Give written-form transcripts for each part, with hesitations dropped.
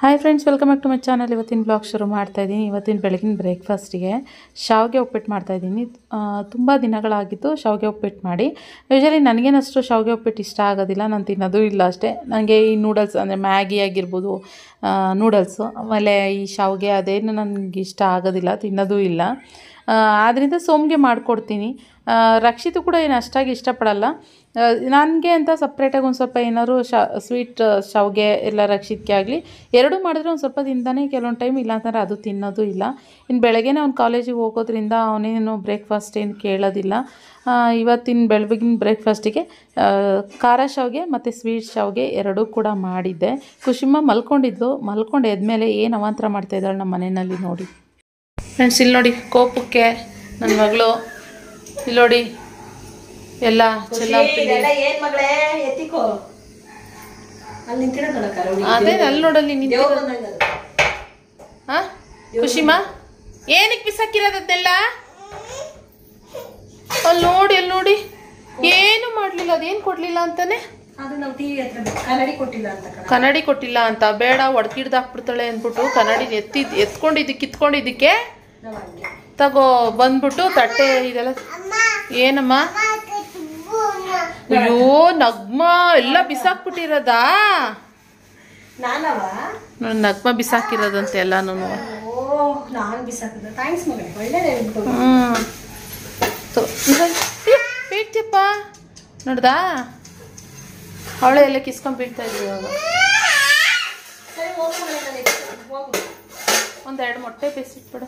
Hi friends, welcome back to my channel. ಇವತ್ತಿನ blog ಶುರು ಮಾಡ್ತಾ ಇದ್ದೀನಿ. ಇವತ್ತಿನ ಬೆಳಗಿನ ಬ್ರೇಕ್ಫಾಸ್ಟಿಗೆ ಶಾವಿಗೆ ಉಪ್ಪಿಟ್ಟು ಮಾಡ್ತಾಯಿದ್ದೀನಿ. ತುಂಬ ದಿನಗಳಾಗಿತ್ತು ಶಾವಿಗೆ ಉಪ್ಪಿಟ್ಟು ಮಾಡಿ. ಯೂಶಲಿ ನನಗೇನಷ್ಟು ಶಾವಿಗೆ ಉಪ್ಪಿಟ್ಟು ಇಷ್ಟ ಆಗೋದಿಲ್ಲ, ನಾನು ತಿನ್ನೋದು ಇಲ್ಲ ಅಷ್ಟೇ. ನನಗೆ ಈ ನೂಡಲ್ಸ್ ಅಂದರೆ ಮ್ಯಾಗಿ ಆಗಿರ್ಬೋದು, ನೂಡಲ್ಸು, ಆಮೇಲೆ ಈ ಶಾವಿಗೆ ಅದೇನು ನನಗೆ ಇಷ್ಟ ಆಗೋದಿಲ್ಲ, ತಿನ್ನೋದು ಇಲ್ಲ. ಆದ್ದರಿಂದ ಸೋಮ್ಗೆ ಮಾಡಿಕೊಡ್ತೀನಿ. ರಕ್ಷಿತು ಕೂಡ ಏನು ಅಷ್ಟಾಗಿ ಇಷ್ಟಪಡಲ್ಲ. ನನಗೆ ಅಂತ ಸಪ್ರೇಟಾಗಿ ಒಂದು ಸ್ವಲ್ಪ ಏನಾದ್ರು ಸ್ವೀಟ್ ಶಾವಿಗೆ ಎಲ್ಲ ರಕ್ಷಿತ್ಗೆ ಆಗಲಿ ಎರಡೂ ಮಾಡಿದ್ರೆ ಒಂದು ಸ್ವಲ್ಪ ತಿಂತಾನೆ, ಕೆಲವೊಂದು ಟೈಮ್ ಇಲ್ಲ ಅಂತಂದರೆ ಅದು ತಿನ್ನೋದು ಇಲ್ಲ. ಇನ್ನು ಬೆಳಗ್ಗೆನೇ ಅವ್ನು ಕಾಲೇಜಿಗೆ ಹೋಗೋದ್ರಿಂದ ಅವನೇನು ಬ್ರೇಕ್ಫಾಸ್ಟ್ ಏನು ಕೇಳೋದಿಲ್ಲ. ಇವತ್ತಿನ ಬೆಳಗಿನ ಬ್ರೇಕ್ಫಾಸ್ಟಿಗೆ ಖಾರ ಶಾವಿಗೆ ಮತ್ತು ಸ್ವೀಟ್ ಶಾವಿಗೆ ಎರಡೂ ಕೂಡ ಮಾಡಿದ್ದೆ. ಕುಶಿಮ ಮಲ್ಕೊಂಡು ಎದ್ಮೇಲೆ ಏನು ಅವಾಂತರ ಮಾಡ್ತಾಯಿದ್ದಾಳೆ ನಮ್ಮ ಮನೆಯಲ್ಲಿ ನೋಡಿ ಫ್ರೆಂಡ್ಸ್. ಇಲ್ಲಿ ನೋಡಿ ಕೋಪಕ್ಕೆ ನನ್ನ ಮಗಳು, ಇಲ್ಲಿ ನೋಡಿ ಎಲ್ಲ ಅದೇ ಅಲ್ಲಿ ನೋಡಲ್ಲಿ ಖುಷಿಮಾ ಏನಕ್ಕೆ ಬಿಸಾಕಿರೋದನ್ನೆಲ್ಲ ಅಲ್ಲಿ ನೋಡಿ, ಅಲ್ಲಿ ನೋಡಿ ಏನು ಮಾಡ್ಲಿಲ್ಲ, ಅದೇನು ಕೊಡ್ಲಿಲ್ಲ ಅಂತಾನೆ, ಕನ್ನಡಿ ಕೊಟ್ಟಿಲ್ಲ ಅಂತ. ಬೇಡ ಒಡ್ಕಿಡ್ದು ಹಾಕ್ಬಿಡ್ತಾಳೆ ಅಂದ್ಬಿಟ್ಟು ಕನ್ನಡಿ ಕಿತ್ಕೊಂಡಿದ್ದಕ್ಕೆ ತಗೋ ಬಂದ್ಬಿಟ್ಟು ತಟ್ಟೆ ಇದೆಲ್ಲ. ಏನಮ್ಮ? ಅಯ್ಯೋ ನಗ್ಮ ಎಲ್ಲ ಬಿಸಾಕ್ಬಿಟ್ಟಿರೋದಾ? ನಗ್ಮ ಬಿಸಾಕಿರೋದಂತೆ ಎಲ್ಲಾನು. ಬೀಳ್ತಿಯಪ್ಪ ನೋಡ್ದಾ, ಅವಳೆ ಎಲ್ಲ ಕಿಸ್ಕೊಂಡ್ ಬೀಳ್ತಾ ಇದ್ವಿ. ಒಂದೆರಡು ಮೊಟ್ಟೆ ಬೇಯಿಸಿಟ್ಬಿಡು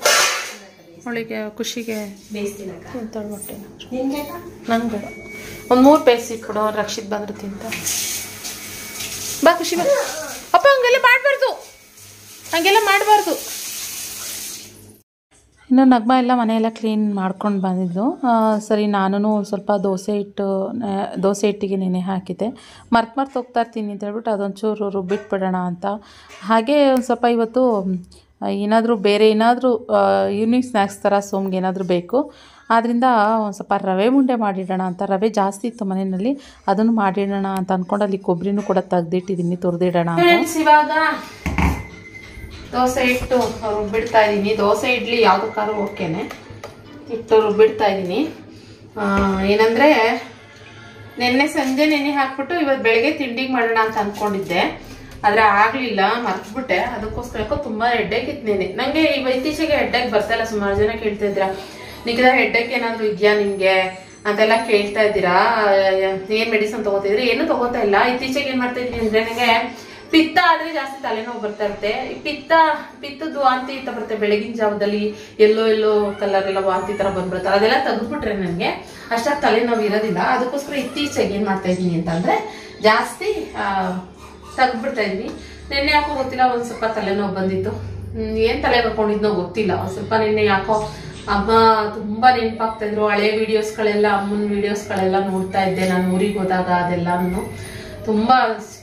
ಅವಳಿಗೆ, ಖುಷಿಗೆ ತಿಂತಾಳೆ ಮೊಟ್ಟೆ. ನಂಗೆ ಬೇಡ, ಒಂದು 3 ಬೇಯಿಸಿಟ್ಬಿಡು, ರಕ್ಷಿತ್ ಬಂದ್ರೆ ತಿಂತ. ಬಾ ಖುಷಿ ಬಾ. ಅಪ್ಪ ಹಂಗೆಲ್ಲ ಮಾಡಬಾರ್ದು. ಇನ್ನು ನಗ್ಮ ಎಲ್ಲ ಮನೆಯೆಲ್ಲ ಕ್ಲೀನ್ ಮಾಡ್ಕೊಂಡು ಬಂದಿದ್ದು. ಸರಿ, ನಾನು ಸ್ವಲ್ಪ ದೋಸೆ ಹಿಟ್ಟಿಗೆ ನೆನೆ ಹಾಕಿದ್ದೆ. ಮರ್ತು ಹೋಗ್ತಾ ಇರ್ತೀನಿ ಅಂತ ಹೇಳ್ಬಿಟ್ಟು ಅದೊಂಚೂರು ರುಬ್ಬಿಟ್ಬಿಡೋಣ ಅಂತ. ಹಾಗೆ ಒಂದು ಸ್ವಲ್ಪ ಇವತ್ತು ಬೇರೆ ಏನಾದರೂ ಈವ್ನಿಂಗ್ ಸ್ನ್ಯಾಕ್ಸ್ ಥರ ಸೋಮ್ಗೆ ಏನಾದರೂ ಬೇಕು. ಆದ್ದರಿಂದ ಒಂದು ಸ್ವಲ್ಪ ರವೆ ಉಂಡೆ ಮಾಡಿಡೋಣ ಅಂತ. ರವೆ ಜಾಸ್ತಿ ಇತ್ತು ಮನೆಯಲ್ಲಿ, ಅದನ್ನು ಮಾಡಿಡೋಣ ಅಂತ ಅಂದ್ಕೊಂಡು ಅಲ್ಲಿ ಕೊಬ್ಬರಿನೂ ಕೂಡ ತೆಗೆದಿಟ್ಟಿದ್ದೀನಿ, ತುರಿದಿಡೋಣ ಅಂತ. ಇವಾಗ ದೋಸೆ ಹಿಟ್ಟು ರುಬ್ಬಿಡ್ತಾ ಇದ್ದೀನಿ. ದೋಸೆ ಇಡ್ಲಿ ಯಾವುದಕ್ಕಾದ್ರೂ ಓಕೆನೆ, ಹಿಟ್ಟು ರುಬ್ಬಿಡ್ತಾ ಇದ್ದೀನಿ. ಏನಂದರೆ ನೆನ್ನೆ ಸಂಜೆ ನೆನೆ ಹಾಕ್ಬಿಟ್ಟು ಇವತ್ತು ಬೆಳಗ್ಗೆ ತಿಂಡಿಗೆ ಮಾಡೋಣ ಅಂತ ಅಂದ್ಕೊಂಡಿದ್ದೆ, ಆದರೆ ಆಗಲಿಲ್ಲ, ಮರ್ತ್ಬಿಟ್ಟೆ. ಅದಕ್ಕೋಸ್ಕರ ತುಂಬ ಹೆಡ್ಡೇಕ್ ಇತ್ತು ನೆನೆ ನನಗೆ. ಇತ್ತೀಚೆಗೆ ಹೆಡ್ಡೇಕ್ ಬರ್ತಾಯಿಲ್ಲ. ಸುಮಾರು ಜನ ಕೇಳ್ತಾ ಇದ್ದೀರಾ, ನಿಖಿತ ಹೆಡ್ಡೇಕ್ ಏನಾದರೂ ಇದೆಯಾ ನಿಮಗೆ ಅಂತೆಲ್ಲ ಕೇಳ್ತಾ ಇದ್ದೀರಾ. ಏನು ಮೆಡಿಸನ್ ತೊಗೋತಿದ್ರಿ? ಏನೂ ತೊಗೋತಾ ಇಲ್ಲ. ಇತ್ತೀಚೆಗೆ ಏನು ಮಾಡ್ತಾ ಇದ್ದೀನಿ ಅಂದರೆ, ನನಗೆ ಪಿತ್ತ ಆದರೆ ಜಾಸ್ತಿ ತಲೆನೋವು ಬರ್ತಾ ಇರುತ್ತೆ. ಈ ಪಿತ್ತದ ವಾಂತಿ ಅಂತ ಬರುತ್ತೆ ಬೆಳಗಿನ ಜಾವದಲ್ಲಿ, ಎಲ್ಲೋ ಕಲರ್ ಎಲ್ಲ ವಾಂತಿ ಥರ ಬಂದ್ಬಿಡ್ತಾರೆ. ಅದೆಲ್ಲ ತೆಗೆದ್ಬಿಟ್ರೆ ನನಗೆ ಅಷ್ಟಾಗಿ ತಲೆನೋವು ಇರೋದಿಲ್ಲ. ಅದಕ್ಕೋಸ್ಕರ ಇತ್ತೀಚೆಗೆ ಏನು ಮಾಡ್ತಾ ಇದ್ದೀನಿ ಅಂತಂದರೆ, ಜಾಸ್ತಿ ತೆಗೆದ್ಬಿಡ್ತಾ ಇದ್ದೀನಿ. ನೆನ್ನೆ ಯಾಕೋ ಗೊತ್ತಿಲ್ಲ, ಒಂದು ಸ್ವಲ್ಪ ತಲೆನೋವು ಬಂದಿತ್ತು. ಏನು ತಲೆ ಬರ್ಕೊಂಡಿದ್ನೋ ಗೊತ್ತಿಲ್ಲ. ಒಂದು ಸ್ವಲ್ಪ ನಿನ್ನೆ ಯಾಕೋ ಅಮ್ಮ ತುಂಬ ನೆನಪಾಗ್ತಾ ಇದ್ರು. ಹಳೆ ವಿಡಿಯೋಸ್ಗಳೆಲ್ಲ, ಅಮ್ಮನ ವಿಡಿಯೋಸ್ಗಳೆಲ್ಲ ನೋಡ್ತಾ ಇದ್ದೆ ನಾನು ಊರಿಗೆ ಹೋದಾಗ. ಅದೆಲ್ಲನೂ ತುಂಬ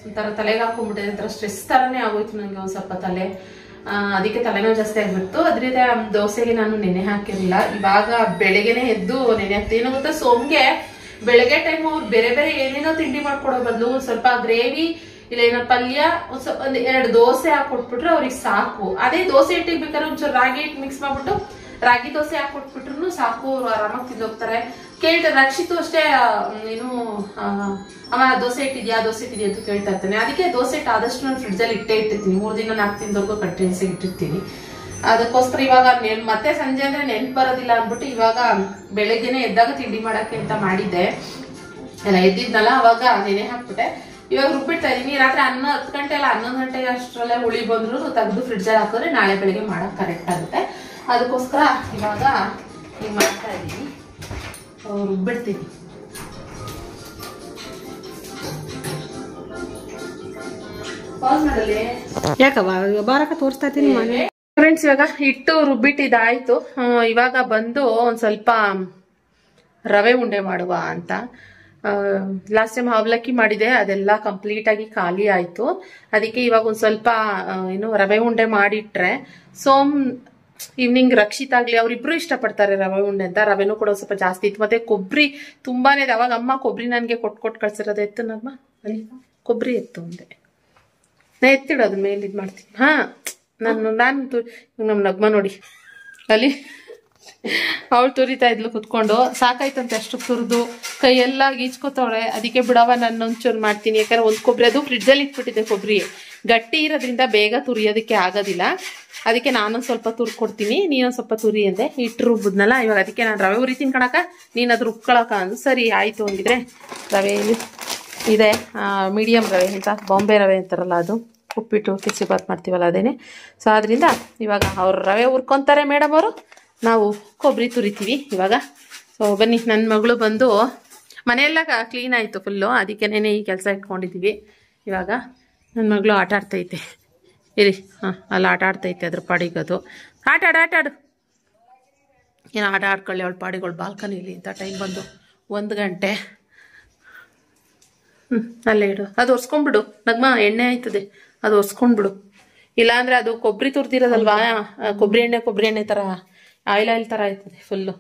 ಒಂಥರ ತಲೆಗೆ ಹಾಕೊಂಡ್ಬಿಟ್ಟಿದೆ, ಒಂಥರ ಸ್ಟ್ರೆಸ್ ಥರನೇ ಆಗೋಯ್ತು ನನಗೆ ಒಂದು ಸ್ವಲ್ಪ ತಲೆ. ಅದಕ್ಕೆ ತಲೆನೋವು ಜಾಸ್ತಿ ಆಗಿಬಿಡ್ತು. ಅದರಿಂದ ದೋಸೆಗೆ ನಾನು ನೆನೆ ಹಾಕಿರಲಿಲ್ಲ. ಇವಾಗ ಬೆಳಗ್ಗೆನೆ ಎದ್ದು ನೆನೆ ಹಾಕ್ತೀನಿ. ಗೊತ್ತಾ, ಸೋಮ್ಗೆ ಬೆಳಗ್ಗೆ ಟೈಮ್ ಅವ್ರು ಬೇರೆ ಏನೇನೋ ತಿಂಡಿ ಮಾಡ್ಕೊಡೋ ಬದಲು ಸ್ವಲ್ಪ ಗ್ರೇವಿ ಇಲ್ಲ ಏನೋ ಪಲ್ಯ, ಒಂದು 2 ದೋಸೆ ಹಾಕೊಟ್ಬಿಟ್ರೆ ಅವ್ರಿಗೆ ಸಾಕು. ಅದೇ ದೋಸೆ ಹಿಟ್ಟಿಗೆ ಬೇಕಾದ್ರೆ ಒಂಚೂರು ರಾಗಿ ಹಿಟ್ಟು ಮಿಕ್ಸ್ ಮಾಡ್ಬಿಟ್ಟು ರಾಗಿ ದೋಸೆ ಹಾಕೊಟ್ಬಿಟ್ರು ಸಾಕು, ಅವ್ರು ಆರಾಮಾಗಿ ತಿಂದೋಗ್ತಾರೆ. ಕೇಳ್ತಾರೆ. ರಕ್ಷಿತು ಅಷ್ಟೇ, ಏನು ಅಮ್ಮ ದೋಸೆ ಹಿಟ್ಟಿದ್ಯಾ ಅಂತ ಕೇಳ್ತಾ ಇರ್ತಾನೆ. ಅದಕ್ಕೆ ದೋಸೆ ಹಿಟ್ಟು ಆದಷ್ಟು ನಾನು ಫ್ರಿಡ್ಜಲ್ಲಿ ಇಟ್ಟಿರ್ತೀನಿ. 3 ದಿನ 4 ದಿನದವರೆಗೂ ಕಂಟಿನ್ಯೂಸ್ ಇಟ್ಟಿರ್ತೀನಿ. ಅದಕ್ಕೋಸ್ಕರ ಇವಾಗ ಮತ್ತೆ ಸಂಜೆ ಅಂದ್ರೆ ನೆನ್ಪು ಬರೋದಿಲ್ಲ ಅಂದ್ಬಿಟ್ಟು ಇವಾಗ ಬೆಳಗ್ಗೆನೆ ಎದ್ದಾಗ ತಿಂಡಿ ಮಾಡಕ್ಕೆ ಅಂತ ಮಾಡಿದ್ದೆ. ಎದ್ದಿದ್ನಲ್ಲ ಅವಾಗ ನೆನೆ ಹಾಕ್ಬಿಟ್ಟೆ. ಇವಾಗ ರುಬ್ಬಿಡ್ತಾ ಇದೀನಿ. ರಾತ್ರಿ 10 ಗಂಟೆ ಅಲ್ಲ 11 ಗಂಟೆಗೆ ಅಷ್ಟರಲ್ಲೇ ಹುಳಿ ಬಂದ್ರು ತೆಗೆದು ಫ್ರಿಡ್ಜಲ್ಲಿ ಹಾಕಿದ್ರೆ ನಾಳೆ ಬೆಳಗ್ಗೆ ಮಾಡಕ್ ಕರೆಕ್ಟ್ ಆಗುತ್ತೆ. ಅದಕ್ಕೋಸ್ಕರ ಇವಾಗ ಹಿಂಗೆ ಮಾಡ್ತಾ ಇದ್ದೀನಿ, ರುಬ್ಬಿಡ್ತೀನಿ. ಪಾಸ್ ಮಾಡಲಿ ಯಾಕವ ಬಾರಕ ತೋರಿಸ್ತಾ ಇದ್ದೀನಿ ಮನೆ. ಫ್ರೆಂಡ್ಸ್, ಇವಾಗ ಹಿಟ್ಟು ರುಬ್ಬಿಟ್ಟಿದ್ದಾಯ್ತು. ಇವಾಗ ಬಂದು ಒಂದು ಸ್ವಲ್ಪ ರವೆ ಉಂಡೆ ಮಾಡುವ ಅಂತ. ಲಾಸ್ಟ್ ಟೈಮ್ ಅವಲಕ್ಕಿ ಮಾಡಿದೆ, ಅದೆಲ್ಲ ಕಂಪ್ಲೀಟ್ ಆಗಿ ಖಾಲಿ ಆಯ್ತು. ಅದಕ್ಕೆ ಇವಾಗ ಒಂದು ಸ್ವಲ್ಪ ರವೆ ಉಂಡೆ ಮಾಡಿಟ್ರೆ ಸೋಮ್ ಈವ್ನಿಂಗ್ ರಕ್ಷಿತ್ ಆಗ್ಲಿ ಅವರಿಬ್ರು ಇಷ್ಟಪಡ್ತಾರೆ ರವೆ ಉಂಡೆ ಅಂತ. ರವೆನೂ ಕೂಡ ಸ್ವಲ್ಪ ಜಾಸ್ತಿ ಇತ್ತು. ಮತ್ತೆ ಕೊಬ್ಬರಿ ತುಂಬಾನೇ ಅವಾಗ ಅಮ್ಮ ಕೊಬ್ಬರಿ ನನಗೆ ಕೊಟ್ಟು ಕಳ್ಸಿರೋದೇ ಇತ್ತು. ನಮ್ಮ ಅಲ್ಲಿ ಕೊಬ್ಬರಿ ಇತ್ತು ಒಂದೇ. ನಾ ಎತ್ತಿಡೋದು ಮೇಲೆ ಇದು ಮಾಡ್ತೀನಿ. ಹಾಂ ನಾನು ನಮ್ಮ ನಗ್ಮ ನೋಡಿ ಅಲ್ಲಿ ಅವಳು ತುರಿತಾ ಇದ್ಲು ಕುತ್ಕೊಂಡು, ಸಾಕಾಯ್ತಂತೆ ಅಷ್ಟು ತುರಿದು ಕೈಯೆಲ್ಲ ಗೀಚ್ಕೋತಾವಳೆ. ಅದಕ್ಕೆ ಬಿಡವ ನಾನು ಒಂಚೂರು ಮಾಡ್ತೀನಿ, ಯಾಕಂದ್ರೆ ಒಂದು ಕೊಬ್ಬರಿ ಅದು ಫ್ರಿಡ್ಜಲ್ಲಿ ಇಟ್ಬಿಟ್ಟಿದ್ದೆ. ಕೊಬ್ಬರಿ ಗಟ್ಟಿ ಇರೋದ್ರಿಂದ ಬೇಗ ತುರಿಯೋದಕ್ಕೆ ಆಗೋದಿಲ್ಲ. ಅದಕ್ಕೆ ನಾನೊಂದು ಸ್ವಲ್ಪ ತುರ್ಕೊಡ್ತೀನಿ, ನೀನೊಂದು ಸ್ವಲ್ಪ ತುರಿ ಅಂದೆ. ಹಿಟ್ಟು ರುಬ್ಬಿದ್ನಲ್ಲ ಇವಾಗ, ಅದಕ್ಕೆ ನಾನು ರವೆ ಉರಿತೀನಿ ಕಣಕ, ನೀನು ಅದು ರುಬ್ಕೊಳಕ ಅಂದು. ಸರಿ ಆಯಿತು ಹಂಗಿದ್ರೆ. ರವೆಯಲ್ಲಿ ಇದೆ ಮೀಡಿಯಮ್ ರವೆ ಅಂತ, ಬಾಂಬೆ ರವೆ ಅಂತಾರಲ್ಲ ಅದು, ಉಪ್ಪಿಟ್ಟು ಕೇಸರಿಬಾತ್ ಮಾಡ್ತೀವಲ್ಲ ಅದೇನೆ. ಸೊ ಅದರಿಂದ ಇವಾಗ ಅವ್ರು ರವೆ ಹುರ್ಕೊತಾರೆ ಮೇಡಮ್ ಅವರು, ನಾವು ಕೊಬ್ಬರಿ ತುರಿತೀವಿ ಇವಾಗ. ಸೊ ಬನ್ನಿ, ನನ್ನ ಮಗಳು ಬಂದು ಮನೆಯೆಲ್ಲ ಕ್ಲೀನ್ ಆಯಿತು ಫುಲ್ಲು, ಅದಕ್ಕೇನೆ ಈ ಕೆಲಸ ಇಟ್ಕೊಂಡಿದ್ದೀವಿ. ಇವಾಗ ನನ್ನ ಮಗಳು ಆಟ ಆಡ್ತೈತೆ ಇರಿ. ಹಾಂ ಅಲ್ಲಿ ಆಟ ಆಡ್ತೈತೆ ಅದ್ರ ಪಾಡಿಗದು. ಆಟಾಡು ಏನೋ ಆಟ ಆಡ್ಕೊಳ್ಳಿ ಅವಳು ಪಾಡಿಗಳು ಬಾಲ್ಕನಿಲಿ ಅಂತ. ಟೈಮ್ ಬಂದು 1 ಗಂಟೆ. ಅಲ್ಲೇ ಇಡು, ಅದು ಒರೆಸ್ಕೊಂಡ್ಬಿಡು ನಗ್ಮ, ಎಣ್ಣೆ ಆಯ್ತದೆ ಅದು ಒರೆಸ್ಕೊಂಡ್ಬಿಡು. ಇಲ್ಲಾಂದರೆ ಅದು ಕೊಬ್ಬರಿ ತುರ್ದಿರೋದಲ್ವಾ, ಕೊಬ್ಬರಿ ಎಣ್ಣೆ ಥರ ಆಯಿಲ್ ಥರ ಆಯ್ತದೆ ಫುಲ್ಲು.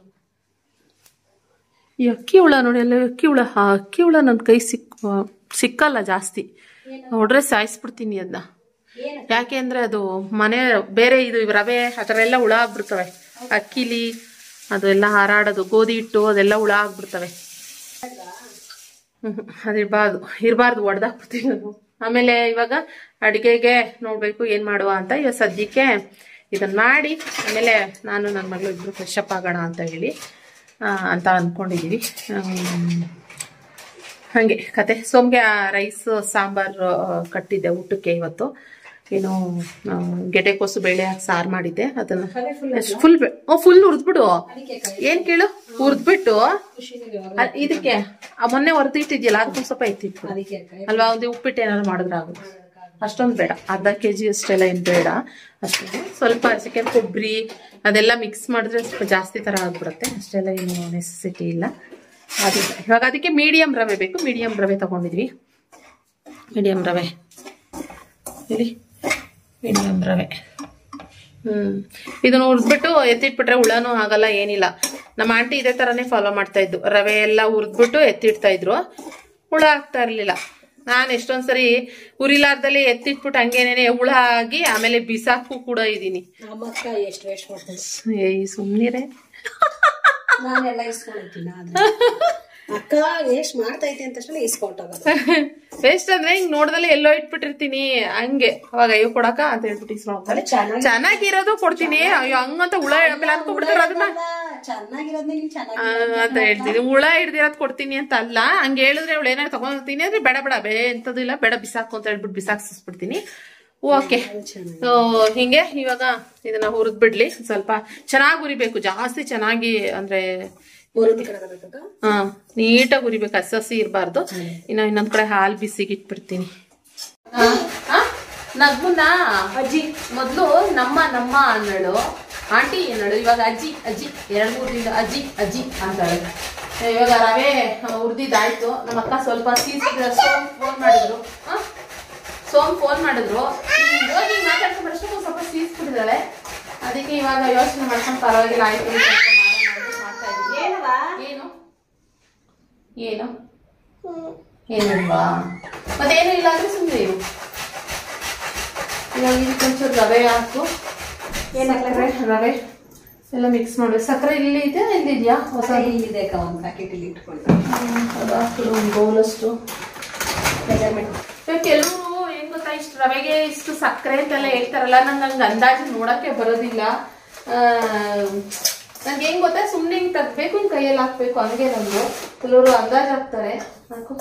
ಈ ಅಕ್ಕಿ ಹುಳ ನೋಡಿ, ಅಲ್ಲ ಅಕ್ಕಿ ಹುಳ. ಆ ಅಕ್ಕಿ ಹುಳ ನನ್ನ ಕೈ ಸಿಕ್ಕಲ್ಲ ಜಾಸ್ತಿ, ಹೊಡ್ರೆ ಸಾಯಿಸ್ಬಿಡ್ತೀನಿ ಅದನ್ನ. ಯಾಕೆ ಅಂದರೆ ಅದು ಮನೆ ಬೇರೆ ಇದು ರವೆ ಆ ಥರ ಎಲ್ಲ ಹುಳ ಆಗ್ಬಿಡ್ತವೆ. ಅಕ್ಕಿಲಿ ಅದೆಲ್ಲ ಹಾರಾಡೋದು, ಗೋಧಿ ಹಿಟ್ಟು ಅದೆಲ್ಲ ಹುಳ ಆಗ್ಬಿಡ್ತವೆ. ಇರಬಾರ್ದು ಹೊಡೆದಾಕ್ಬಿಡ್ತೀನಿ ನಾನು. ಆಮೇಲೆ ಇವಾಗ ಅಡುಗೆಗೆ ನೋಡಬೇಕು ಏನು ಮಾಡುವ ಅಂತ. ಇವಾಗ ಸದ್ಯಕ್ಕೆ ಇದನ್ನು ಮಾಡಿ ಆಮೇಲೆ ನಾನು ನನ್ನ ಮಗಳು ಇಬ್ಬರು ಫ್ರೆಶ್ ಅಪ್ ಆಗೋಣ ಅಂತ ಹೇಳಿ ಅಂತ ಅಂದ್ಕೊಂಡಿದ್ದೀವಿ. ಹಾಗೆ ಕತೆ. ಸೋಮ್ಗೆ ರೈಸ್ ಸಾಂಬಾರು ಕಟ್ಟಿದ್ದೆ ಊಟಕ್ಕೆ ಇವತ್ತು. ಏನು ಗೆಡ್ಡೆಕೋಸು ಬೇಳೆ ಹಾಕಿ ಸಾರು ಮಾಡಿದ್ದೆ. ಅದನ್ನು ಫುಲ್ ಹುರಿದ್ಬಿಡು. ಏನು ಕೇಳು, ಹುರಿದ್ಬಿಟ್ಟು ಇದಕ್ಕೆ ಮೊನ್ನೆ ಹೊರದಿಟ್ಟಿದ್ಯಲ್ಲ ಅದಕ್ಕೊಂದು ಸ್ವಲ್ಪ ಎತ್ತಿಟ್ಟು ಅಲ್ವಾ, ಒಂದು ಉಪ್ಪಿಟ್ಟು ಏನಾದ್ರು ಮಾಡಿದ್ರಾಗುತ್ತೆ. ಅಷ್ಟೊಂದು ಬೇಡ, ಅರ್ಧ kg ಅಷ್ಟೆಲ್ಲ ಏನು ಬೇಡ. ಅಷ್ಟೇ ಸ್ವಲ್ಪ ಚಿಕನ್ ಕೊಬ್ಬರಿ ಅದೆಲ್ಲ ಮಿಕ್ಸ್ ಮಾಡಿದ್ರೆ ಸ್ವಲ್ಪ ಜಾಸ್ತಿ ಥರ ಆಗ್ಬಿಡುತ್ತೆ. ಅಷ್ಟೆಲ್ಲ ಏನು ನೆಸೆಸಿಟಿ ಇಲ್ಲ. ಅದು ಇವಾಗ ಅದಕ್ಕೆ ಮೀಡಿಯಮ್ ರವೆ ಬೇಕು. ಮೀಡಿಯಮ್ ರವೆ ತೊಗೊಂಡಿದ್ವಿ. ಮೀಡಿಯಮ್ ರವೆ ಇಲ್ಲಿ, ಮೀಡಿಯಮ್ ರವೆ. ಇದನ್ನು ಹುರಿದ್ಬಿಟ್ಟು ಎತ್ತಿಟ್ಬಿಟ್ರೆ ಹುಳನೂ ಆಗಲ್ಲ, ಏನಿಲ್ಲ. ನಮ್ಮ ಆಂಟಿ ಇದೇ ಥರನೇ ಫಾಲೋ ಮಾಡ್ತಾ ಇದ್ದು. ರವೆ ಎಲ್ಲ ಹುರಿದ್ಬಿಟ್ಟು ಎತ್ತಿಡ್ತಾ ಇದ್ರು, ಹುಳ ಆಗ್ತಾ ಇರಲಿಲ್ಲ. ನಾನು ಎಷ್ಟೊಂದ್ಸರಿ ಉರಿಲಾರ್ದಲ್ಲಿ ಎತ್ತಿಟ್ಬಿಟ್ಟು ಹಂಗೇನೇನೆ ಹುಳ ಆಗಿ ಆಮೇಲೆ ಬಿಸಾಕು ಕೂಡ ಇದ್ದೀನಿ. ಏಯ್ ಸುಮ್ಮನಿರೇ, ನಾನೆಲ್ಲ ಇಸ್ಕೊಂಡಿದ್ದೀನಿ. ಅಕ್ಕ ವೇಸ್ಟ್ ಮಾಡ್ತೈತೆ ಅಂತ ಇಸ್ಕೊಂಡೋಗೋದು. ವೇಸ್ಟ್ ಅಂದ್ರೆ ಹಿಂಗ್ ನೋಡ್ದಲ್ಲೇ ಎಲ್ಲೋ ಇಟ್ಬಿಟ್ಟಿರ್ತೀನಿ, ಹಂಗೆ ಅವಾಗ ಅಯ್ಯೋ ಕೊಡಕ ಅಂತ ಹೇಳ್ಬಿಟ್ಟು ಇಸ್ಕೊಂಡ್ರೆ ಚೆನ್ನಾಗಿರೋದು ಕೊಡ್ತೀನಿ. ಅಯ್ಯೋ ಹಂಗಂತ ಹುಳ ಆಮೇಲೆ ಅನ್ಕೊಂಡ್ಬಿಡ್ತಾರ ಅದನ್ನ ಅಂತ ಹೇಳ್ತೀನಿ. ಹುಳ ಹಿಡ್ದಿರೋದ್ ಕೊಡ್ತೀನಿ ಅಂತ ಅಲ್ಲ, ಹಂಗೆ ಹೇಳಿದ್ರೆ ಅವಳು ಏನಾದ್ರು ತಗೊಂಡ್ತೀನಿ ಅಂದ್ರೆ ಬೇಡ ಎಂತದ್ದು ಇಲ್ಲ, ಬೇಡ ಬಿಸಾಕು ಅಂತ ಹೇಳ್ಬಿಟ್ಟು ಬಿಸಾಕ್ಸಿಸ್ಬಿಡ್ತೀನಿ. ಓಕೆ, ಹಿಂಗೆ ಇವಾಗ ಇದನ್ನ ಹುರಿದ್ ಬಿಡ್ಲಿ. ಸ್ವಲ್ಪ ಚೆನ್ನಾಗಿ ಹುರಿಬೇಕು, ಜಾಸ್ತಿ ಚೆನ್ನಾಗಿ ಅಂದ್ರೆ ನೀಟಾಗಿ ಹುರಿಬೇಕು, ಹಸಿ ಇರಬಾರ್ದು. ಇನ್ನೊಂದ್ ಕಡೆ ಹಾಲು ಬಿಸಿಗೆ ಇಟ್ಬಿಡ್ತೀನಿ. ನಗ್ಮುನ್ನ ಅಜ್ಜಿ ಮೊದ್ಲು ನಮ್ಮ ಅನ್ನಳು, ಆಂಟಿ ಅನ್ನಳು, ಇವಾಗ ಅಜ್ಜಿ 2-3 ದಿನ ಅಜ್ಜಿ ಅಂತಾಳೆ. ಇವಾಗ ರವೆ ಹುರಿದಿದ್ದಾಯ್ತು. ನಮ್ಮ ಅಕ್ಕ ಸ್ವಲ್ಪ ಸೋಮ್ ಫೋನ್ ಮಾಡಿದ್ರು ಹೋಗಿ ಮಾತಾಡ್ಕೊಂಡ್ಬರಷ್ಟು ಸ್ವಲ್ಪ ಸೀಸ್ಬಿಟ್ಟಿದ್ದಾಳೆ. ಅದಕ್ಕೆ ಇವಾಗ ಯೋಚನೆ ಮಾಡ್ಕೊಂಡು ಪರವಾಗಿಲ್ಲ ಆಯ್ತು ಮಾಡ್ತಾ ಇದ್ದೀನಿ. ಏನಲ್ವಾ ಮತ್ತೇನು ಇಲ್ಲ ಅಂದ್ರೆ ಸುಮ್ಮನೆ ಇರು. ಇವಾಗ ಇದಕ್ಕೊಂಚೂರು ರವೆ ಹಾಕು. ರವೆ ಎಲ್ಲ ಮಿಕ್ಸ್ ಮಾಡಿ. ಸಕ್ಕರೆ ಇಲ್ಲಿ ಇದೆ, ಇಲ್ಲಿದ್ಯಾ? ಹೊಸ ಇಲ್ಲಿದೆ, ಒಂದು ಪ್ಯಾಕೆಟ್ ಇಲ್ಲಿ ಇಟ್ಕೊಂಡು ಅದು ಹಾಕಿಡು ಒಂದು ಬೌಲಷ್ಟು. ಕೆಲವರು ಏನ್ ಗೊತ್ತಾ, ಇಷ್ಟು ರವೆಗೆ ಇಷ್ಟು ಸಕ್ಕರೆ ಅಂತೆಲ್ಲ ಹೇಳ್ತಾರಲ್ಲ, ನಂಗೆ ಅಂದಾಜು ನೋಡಕ್ಕೆ ಬರೋದಿಲ್ಲ. ನಂಗೆ ಹೆಂಗ್ ಗೊತ್ತಾ, ಸುಮ್ಮನೆ ಹಿಂಗೆ ತಗ್ಬೇಕು, ಹಿಂಗೆ ಕೈಯಲ್ಲಿ ಹಾಕ್ಬೇಕು, ಹಂಗೆ ನಮ್ದು ಕೆಲವರು ಅಂದಾಜು ಹಾಕ್ತಾರೆ. ಹಾಕು,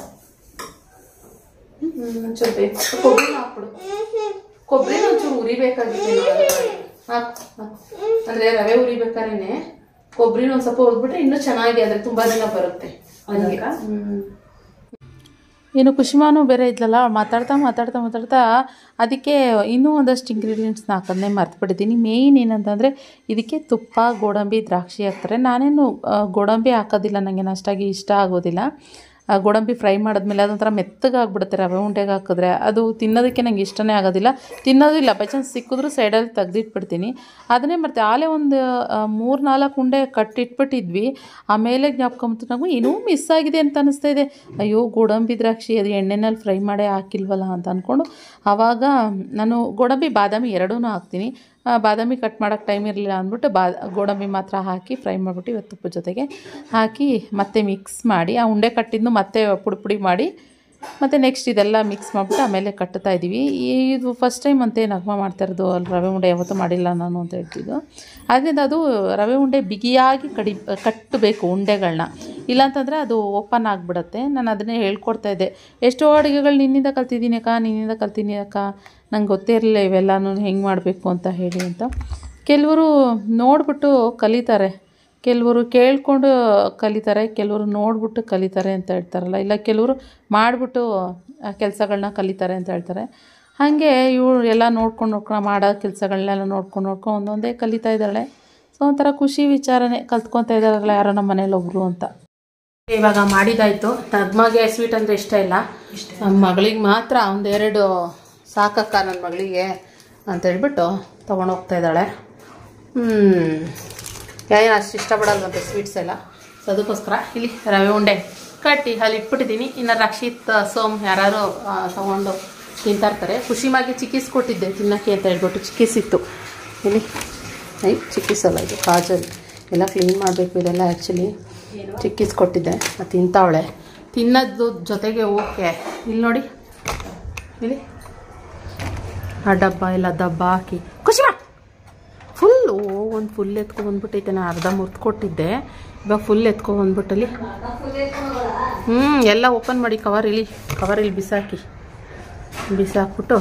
ಒಂಚೂರು ಬೇಕು. ಕೊಬ್ಬರಿ ಹಾಕ್ಬಿಡು, ಕೊಬ್ಬರಿ ಒಂಚೂರು ಉರಿಬೇಕಾಗಿತ್ತು. ಅಂದ್ರೆ ರವೆ ಉರಿಬೇಕಾರೇನೆ ಕೊಬ್ಬರಿನ ಒಂದ್ ಸ್ವಲ್ಪ ಹುರಿದ್ಬಿಟ್ರೆ ಇನ್ನೂ ಚೆನ್ನಾಗಿ, ಅಂದ್ರೆ ತುಂಬಾ ದಿನ ಬರುತ್ತೆ. ಏನು ಕುಶಿಮಾನು ಬೇರೆ ಇದ್ಲಲ್ಲ, ಮಾತಾಡ್ತಾ ಅದಕ್ಕೆ ಇನ್ನೂ ಒಂದಷ್ಟು ಇಂಗ್ರೀಡಿಯೆಂಟ್ಸ್ನ ಹಾಕೋದನ್ನೇ ಮರ್ತುಬಿಟ್ಟಿದ್ದೀನಿ. ಮೇಯ್ನ್ ಏನಂತಂದರೆ ಇದಕ್ಕೆ ತುಪ್ಪ, ಗೋಡಂಬಿ, ದ್ರಾಕ್ಷಿ ಹಾಕ್ತಾರೆ. ನಾನೇನು ಗೋಡಂಬಿ ಹಾಕೋದಿಲ್ಲ, ನನಗೆ ಅಷ್ಟಾಗಿ ಇಷ್ಟ ಆಗೋದಿಲ್ಲ. ಗೋಡಂಬಿ ಫ್ರೈ ಮಾಡಿದ್ಮೇಲೆ ಅದೊಂಥರ ಮೆತ್ತಗಾಗ್ಬಿಡುತ್ತೆ ರವೆ ಉಂಡೆಗೆ ಹಾಕಿದ್ರೆ. ಅದು ತಿನ್ನೋದಕ್ಕೆ ನಂಗೆ ಇಷ್ಟನೇ ಆಗೋದಿಲ್ಲ, ತಿನ್ನೋದಿಲ್ಲ. ಬೈ ಚಾನ್ಸ್ ಸಿಕ್ಕಿದ್ರೂ ಸೈಡಲ್ಲಿ ತೆಗ್ದಿಟ್ಬಿಡ್ತೀನಿ. ಅದನ್ನೇ ಮಾಡ್ತೆ ಆಲೇ ಒಂದು 3-4 ಉಂಡೆ ಕಟ್ಟಿಟ್ಬಿಟ್ಟಿದ್ವಿ. ಆಮೇಲೆ ಜ್ಞಾಪಕ ಬಂತು ನಾವು ಏನೂ ಮಿಸ್ ಆಗಿದೆ ಅಂತ ಅನ್ನಿಸ್ತಾ ಇದೆ. ಅಯ್ಯೋ ಗೋಡಂಬಿ ದ್ರಾಕ್ಷಿ ಅದು ಎಣ್ಣೆನಲ್ಲಿ ಫ್ರೈ ಮಾಡೇ ಹಾಕಿಲ್ವಲ್ಲ ಅಂತ ಅಂದ್ಕೊಂಡು ಆವಾಗ ನಾನು ಗೋಡಂಬಿ ಬಾದಾಮಿ ಎರಡೂ ಹಾಕ್ತೀನಿ. ಬಾದಾಮಿ ಕಟ್ ಮಾಡೋಕ್ಕೆ ಟೈಮ್ ಇರಲಿಲ್ಲ ಅಂದ್ಬಿಟ್ಟು ಗೋಡಂಬಿ ಮಾತ್ರ ಹಾಕಿ ಫ್ರೈ ಮಾಡಿಬಿಟ್ಟು ಇವತ್ತು ತುಪ್ಪದ ಜೊತೆಗೆ ಹಾಕಿ ಮತ್ತೆ ಮಿಕ್ಸ್ ಮಾಡಿ ಆ ಉಂಡೆ ಕಟ್ಟಿದ್ದು ಮತ್ತೆ ಪುಡಿ ಮಾಡಿ ಮತ್ತು ನೆಕ್ಸ್ಟ್ ಇದೆಲ್ಲ ಮಿಕ್ಸ್ ಮಾಡಿಬಿಟ್ಟು ಆಮೇಲೆ ಕಟ್ತಾ ಇದ್ದೀವಿ. ಇದು ಫಸ್ಟ್ ಟೈಮ್ ಅಂತೆ ನಗ್ಮ ಮಾಡ್ತಾ ಇರೋದು. ಅಲ್ಲಿ ರವೆ ಉಂಡೆ ಯಾವತ್ತೂ ಮಾಡಿಲ್ಲ ನಾನು ಅಂತ ಹೇಳ್ತಿದ್ದು. ಆದ್ದರಿಂದ ಅದು ರವೆ ಉಂಡೆ ಬಿಗಿಯಾಗಿ ಕಟ್ಟಬೇಕು ಉಂಡೆಗಳನ್ನ, ಇಲ್ಲಾಂತಂದರೆ ಅದು ಓಪನ್ ಆಗಿಬಿಡುತ್ತೆ. ನಾನು ಅದನ್ನೇ ಹೇಳ್ಕೊಡ್ತಾ ಇದ್ದೆ. ಎಷ್ಟೋ ಅಡುಗೆಗಳು ನಿನ್ನಿಂದ ಕಲ್ತಿದ್ದೀನಿ ಅಕ್ಕ, ನಂಗೆ ಗೊತ್ತೇ ಇರಲಿಲ್ಲ ಇವೆಲ್ಲನೂ ಹೆಂಗೆ ಮಾಡಬೇಕು ಅಂತ ಹೇಳಿ ಅಂತ. ಕೆಲವರು ನೋಡಿಬಿಟ್ಟು ಕಲಿತಾರೆ, ಕೆಲವರು ಕೇಳಿಕೊಂಡು ಕಲಿತಾರೆ, ಕೆಲವರು ನೋಡಿಬಿಟ್ಟು ಕಲಿತಾರೆ ಅಂತ ಹೇಳ್ತಾರಲ್ಲ, ಇಲ್ಲ ಕೆಲವರು ಮಾಡಿಬಿಟ್ಟು ಕೆಲಸಗಳನ್ನ ಕಲಿತಾರೆ ಅಂತ ಹೇಳ್ತಾರೆ. ಹಾಗೆ ಇವಳು ಎಲ್ಲ ನೋಡ್ಕೊಂಡು ಮಾಡೋ ಕೆಲಸಗಳನ್ನೆಲ್ಲ ನೋಡ್ಕೊಂಡು ಒಂದೊಂದೇ ಕಲಿತಾ ಇದ್ದಾಳೆ. ಸೊ ಒಂಥರ ಖುಷಿ ವಿಚಾರನೇ, ಕಲ್ತ್ಕೊತಾ ಇದ್ದಾರಲ್ಲ ಯಾರೋ ನಮ್ಮ ಮನೇಲಿ ಒಬ್ಬರು ಅಂತ. ಇವಾಗ ಮಾಡಿದಾಯಿತು. ನಗ್ಮಗೆ ಸ್ವೀಟ್ ಅಂದರೆ ಇಷ್ಟ ಇಲ್ಲ, ನಮ್ಮ ಮಗಳಿಗೆ ಮಾತ್ರ ಒಂದೆರಡು ಸಾಕಕ್ಕ ನನ್ನ ಮಗಳಿಗೆ ಅಂತ ಹೇಳ್ಬಿಟ್ಟು ತೊಗೊಂಡೋಗ್ತಾ ಇದ್ದಾಳೆ. ಏನು ಅಷ್ಟು ಇಷ್ಟಪಡಲ್ವಂತೆ ಸ್ವೀಟ್ಸ್ ಎಲ್ಲ. ಸೊ ಅದಕ್ಕೋಸ್ಕರ ಇಲ್ಲಿ ರವೆ ಉಂಡೆ ಕಟ್ಟಿ ಅಲ್ಲಿ ಇಟ್ಬಿಟ್ಟಿದ್ದೀನಿ. ಇನ್ನು ರಕ್ಷಿತ್ ಸೋಮ್ ಯಾರು ತೊಗೊಂಡು ತಿಂತಾರ್ತಾರೆ. ಖುಷಿಮಾಗಿ ಚಿಕ್ಕೀಸ್ ಕೊಟ್ಟಿದ್ದೆ ತಿನ್ನೋಕ್ಕೆ ಅಂತ ಹೇಳ್ಬಿಟ್ಟು, ಚಿಕ್ಕೀಸಿತ್ತು ಇಲ್ಲಿ. ಚಿಕ್ಕೀಸಲ್ಲ ಇದು ಕಾಜಲ್, ಎಲ್ಲ ಕ್ಲೀನ್ ಮಾಡಬೇಕು ಇದೆಲ್ಲ. ಆ್ಯಕ್ಚುಲಿ ಚಿಕ್ಕೀಸ್ ಕೊಟ್ಟಿದ್ದೆ, ಅದು ತಿಂತಾವಳೆ. ತಿನ್ನೋದು ಜೊತೆಗೆ ಓಕೆ. ಇಲ್ಲಿ ನೋಡಿ, ಇಲ್ಲಿ ಆ ಡಬ್ಬ ಎಲ್ಲ ದಬ್ಬ ಹಾಕಿ ಖುಷಿಮಾ ಫುಲ್ಲು ಒಂದು ಫುಲ್ ಎತ್ಕೊಬಂದ್ಬಿಟ್ಟೈತೆ. ನಾನು ಅರ್ಧ ಮುರ್ದು ಕೊಟ್ಟಿದ್ದೆ, ಇವಾಗ ಫುಲ್ ಎತ್ಕೊಬಂದ್ಬಿಟ್ಟಲ್ಲಿ ಎಲ್ಲ ಓಪನ್ ಮಾಡಿ ಕವರಲ್ಲಿ ಬಿಸಾಕ್ಬಿಟ್ಟು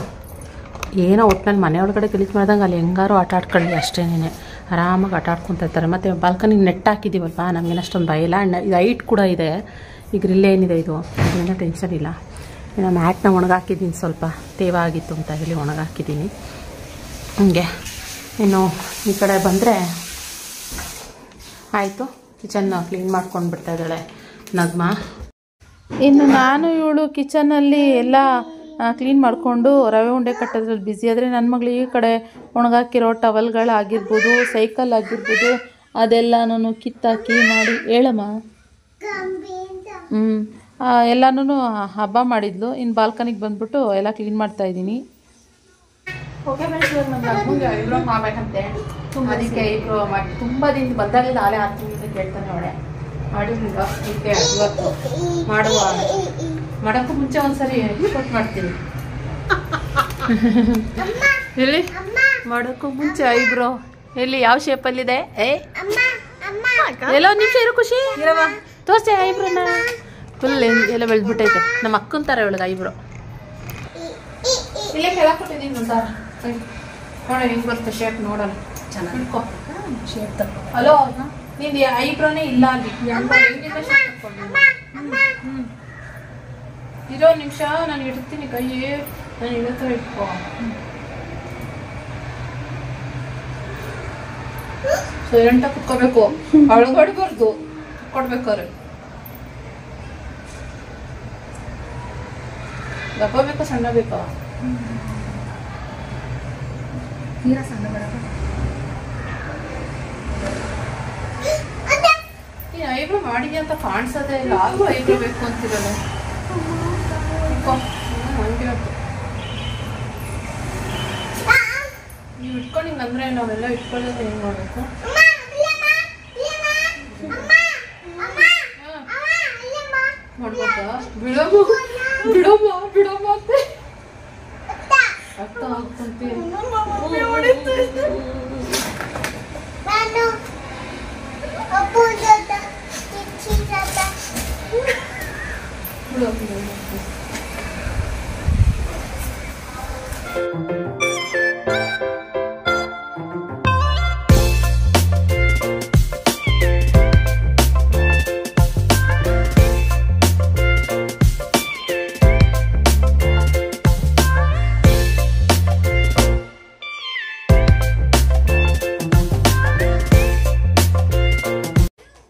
ಏನೋ ಒಟ್ಟಿನಲ್ಲಿ ಮನೆ ಒಳಗಡೆ ಗಲೀಜು ಮಾಡ್ದಂಗೆ ಅಲ್ಲಿ ಹೆಂಗಾರು ಆಟ ಆಡ್ಕೊಳ್ಳಿ ಅಷ್ಟೇನೆ. ಆರಾಮಾಗಿ ಆಟ ಆಡ್ಕೊತಾ ಇರ್ತಾರೆ. ಮತ್ತು ಬಾಲ್ಕನಿಗೆ ನೆಟ್ ಹಾಕಿದ್ದೀವಲ್ವ, ನಮಗೇನು ಅಷ್ಟೊಂದು ಭಯ ಇಲ್ಲ. ಇದು ಹೈಟ್ ಕೂಡ ಇದೆ, ಈಗ ಗ್ರಿಲ್ ಏನಿದೆ ಇದು, ಅದರಿಂದ ಟೆನ್ಷನ್ ಇಲ್ಲ. ಇನ್ನು ಮ್ಯಾಟ್ನ ಒಣಗಾಕಿದ್ದೀನಿ, ಸ್ವಲ್ಪ ತೇವ ಆಗಿತ್ತು ಅಂತ ಹೇಳಿ ಒಣಗಾಕಿದ್ದೀನಿ. ಹಂಗೆ ಇನ್ನು ಈ ಕಡೆ ಬಂದರೆ ಆಯಿತು. ಕಿಚನ್ ಕ್ಲೀನ್ ಮಾಡ್ಕೊಂಡು ಬಿಡ್ತಾ ಇದ್ದಾಳೆ ನಗ್ಮ. ಇನ್ನು ನಾನು ಇವಳು ಕಿಚನಲ್ಲಿ ಎಲ್ಲ ಕ್ಲೀನ್ ಮಾಡಿಕೊಂಡು ರವೆ ಉಂಡೆ ಕಟ್ಟೋದ್ರಲ್ಲಿ ಬ್ಯುಸಿ ಆದರೆ ನನ್ನ ಮಗಳು ಈ ಕಡೆ ಒಣಗಾಕಿರೋ ಟವಲ್ಗಳಾಗಿರ್ಬೋದು, ಸೈಕಲ್ ಆಗಿರ್ಬೋದು, ಅದೆಲ್ಲನೂ ಕಿತ್ತಾಕಿ ಮಾಡಿ ಹೇಳಮ್ಮ ಎಲ್ಲನೂ ಹಬ್ಬ ಮಾಡಿದ್ಲು. ಇನ್ನು ಬಾಲ್ಕನಿಗೆ ಬಂದುಬಿಟ್ಟು ಎಲ್ಲ ಕ್ಲೀನ್ ಮಾಡ್ತಾಯಿದ್ದೀನಿ. ಓಕೆ ಫ್ರೆಂಡ್ಸ್, ಇವಾಗ ನಮ್ಮ ನಗ್ಮಗೆ ಐಬ್ರೋ ಮಾಡಬೇಕಂತೆ. ಅದಕ್ಕೆ ಐಬ್ರೋ ಮಾಡಿ ತುಂಬ ದಿನ ಬಂದಾಗಲೇ ನಾಳೆ 10 ನಿಮಿಷ ಕೇಳ್ತಾನೆ ಅವಳೆ ಮಾಡಿಲ್ಲ. ಅದಕ್ಕೆ ಇವತ್ತು ಮಾಡೋಕ್ಕೂ ಮುಂಚೆ ಒಂದ್ಸರಿ ಕೊಟ್ಟು ಮಾಡ್ತೀನಿ. ಎಲ್ಲಿ ಮಾಡೋಕ್ಕೂ ಮುಂಚೆ ಐಬ್ರೋ ಎಲ್ಲಿ ಯಾವ ಶೇಪಲ್ಲಿದೆ? ಎಲ್ಲೋ ನಿಮಿಷ ಇರೋ ಖುಷಿ ತೋರಿಸಿ ಐಬ್ರೋನ. ಫುಲ್ ಎಲ್ಲ ಬೆಳೆದ್ಬಿಟ್ಟೈತೆ. ನಮ್ಮ ಅಕ್ಕನ ಥರ ಇವಳಿಗೆ ಐಬ್ರೋ. ಇಲ್ಲೇ ಕೆಳಗೆ ಕೊಟ್ಟಿದ್ದೀನಿ ಒಂಥರ ನೋಡ ಹೆಂಗೆ ಬರುತ್ತೆ ಶೇಪ್. ನೋಡೋಣ ಚೆನ್ನಾಗಿ ಶೇಪ್ ಹಲೋ ನಿಂದು ಐಬ್ರೋನೇ ಇಲ್ಲ ಅಲ್ಲಿ. ಇರೋ ನಿಮಿಷ ನಾನು ಇಡ್ತೀನಿ ಕೈ, ನಾನು ಇಡತ್ರ ಇಟ್ಕೋ. ಸೈಲೆಂಟ ಕುತ್ಕೋಬೇಕು, ಅಳಗಡ್ಬಾರ್ದು ಕೊಡ್ಬೇಕಾರೆ. ದಪ್ಪ ಬೇಕಾ ಸಣ್ಣ ಬೇಕಾ? ತೀರಾ ಸಣ್ಣ ಬೇಡ. ಈ ಐಬ್ರೋ ಮಾಡಿದ್ಯಾ ಅಂತ ಕಾಣಿಸೋದೇ ಇಲ್ಲ. ಆದ್ರೂ ಐಬ್ರೋ ಬೇಕು ಅಂತಿರಲ್ಲ. ನೀವು ಇಟ್ಕೊಂಡು ಹಿಂಗಂದ್ರೆ ನಾವೆಲ್ಲ ಇಟ್ಕೊಳ್ಳೋದು ಹೆಂಗ್ ಮಾಡ್ಬೇಕು? ಮಾಡ್ಬೋದಾ? ಬಿಡಮ್ಮ ಅಂತೆ ಅರ್ಥ ಆಗ್ತಂತೆ.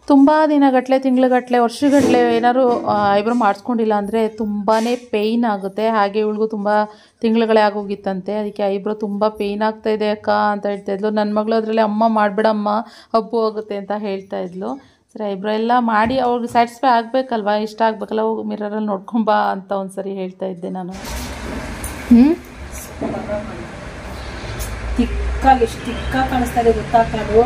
ತುಂಬ ತುಂಬ ದಿನಗಟ್ಟಲೆ ತಿಂಗ್ಳುಗಟ್ಟಲೆ ವರ್ಷಗಟ್ಟಲೆ ಏನಾದ್ರು ಐಬ್ರೋ ಮಾಡಿಸ್ಕೊಂಡಿಲ್ಲ ಅಂದರೆ ತುಂಬಾ ಪೇಯ್ನ್ ಆಗುತ್ತೆ. ಹಾಗೆ ಇವಳಿಗೂ ತುಂಬ ತಿಂಗಳುಗಳೇ ಆಗೋಗಿತ್ತಂತೆ. ಅದಕ್ಕೆ ಐಬ್ರೋ ತುಂಬ ಪೇಯ್ನ್ ಆಗ್ತಾಯಿದೆ ಅಕ್ಕ ಅಂತ ಹೇಳ್ತಾಯಿದ್ಲು. ನನ್ನ ಮಗಳು ಅದರಲ್ಲಿ ಅಮ್ಮ ಮಾಡಬೇಡಮ್ಮ ಹಬ್ಬು ಹೋಗುತ್ತೆ ಅಂತ ಹೇಳ್ತಾಯಿದ್ಲು. ಸರಿ ಐಬ್ರೋ ಎಲ್ಲ ಮಾಡಿ ಅವ್ರಿಗೆ ಸ್ಯಾಟಿಸ್ಫೈ ಆಗಬೇಕಲ್ವ, ಇಷ್ಟ ಆಗಬೇಕಲ್ಲ, ಹೋಗಿ ಮಿರರಲ್ಲಿ ನೋಡ್ಕೊಂಬಾ ಅಂತ ಒಂದು ಸರಿ ಹೇಳ್ತಾಯಿದ್ದೆ ನಾನು. ತಿಕ್ಕಾಗಿ ಎಷ್ಟು ತಿಕ್ಕಾಗಿ ಕಾಣಿಸ್ತಾ ಇದೆ ಗೊತ್ತಾಗೋದು.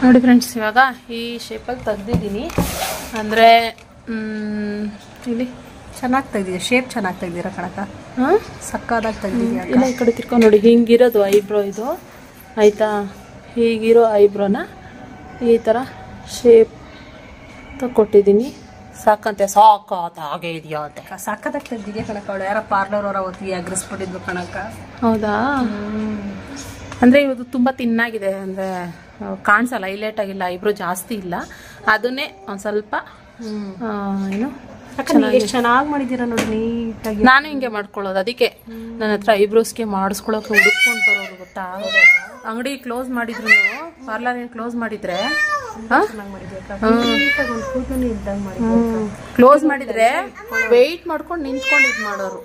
ನೋಡಿ ಫ್ರೆಂಡ್ಸ್, ಇವಾಗ ಈ ಶೇಪಲ್ಲಿ ತೆಗ್ದಿದ್ದೀನಿ. ಅಂದರೆ ಇಲ್ಲಿ ಚೆನ್ನಾಗಿ ತೆಗ್ದಿದೆ, ಶೇಪ್ ಚೆನ್ನಾಗಿ ತೆಗ್ದಿರ ಕಣಕ. ಸಕ್ಕದಾಗಿ ತೆಗ್ದಿದ್ಯಾ. ಇಲ್ಲ ಈ ಕಡೆ ತಿರ್ಕೊಂಡು ನೋಡಿ, ಹಿಂಗಿರೋದು ಐಬ್ರೋ ಇದು ಆಯಿತಾ. ಹೀಗಿರೋ ಐಬ್ರೋನ ಈ ಥರ ಶೇಪ್ ಕೊಟ್ಟಿದ್ದೀನಿ. ಸಾಕಂತೆ ಸಾಕಾಗೆ ಇದೆಯಾ ಅಂತ. ಸಕ್ಕದಾಗಿ ತೆಗ್ದಿದ್ಯಾ ಕಣಕ. ಅವಳು ಯಾರೋ ಪಾರ್ಲರ್ ಅವರ ಹೊತ್ತಿಗೆ ಅಗ್ರಿಸ್ಬಿಟ್ಟಿದ್ಲು ಕಣಕ. ಹೌದಾ? ಅಂದರೆ ಇವತ್ತು ತುಂಬ ತಿನ್ನಾಗಿದೆ, ಅಂದರೆ ಕಾಣಿಸಲ್ಲ, ಹೈಲೈಟ್ ಆಗಿಲ್ಲ, ಐಬ್ರೋ ಜಾಸ್ತಿ ಇಲ್ಲ. ಅದನ್ನೇ ಒಂದು ಸ್ವಲ್ಪ ಏನು ಎಷ್ಟು ಚೆನ್ನಾಗಿ ಮಾಡಿದ್ದೀರಾ ನೋಡಿ ನೀಟಾಗಿ. ನಾನು ಹಿಂಗೆ ಮಾಡ್ಕೊಳ್ಳೋದು. ಅದಕ್ಕೆ ನನ್ನ ಹತ್ರ ಐಬ್ರೋಸ್ಗೆ ಮಾಡಿಸ್ಕೊಳ್ಳೋಕೆ ಹುಡುಕೊಂಡು ಬರೋರು ಗೊತ್ತಾ. ಅಂಗಡಿ ಕ್ಲೋಸ್ ಮಾಡಿದ್ರು, ಪಾರ್ಲರ್ ಕ್ಲೋಸ್ ಮಾಡಿದ್ರೆ ಕ್ಲೋಸ್ ಮಾಡಿದ್ರೆ ವೆಯ್ಟ್ ಮಾಡ್ಕೊಂಡು ನಿಂತ್ಕೊಂಡು ಇದು ಮಾಡೋರು.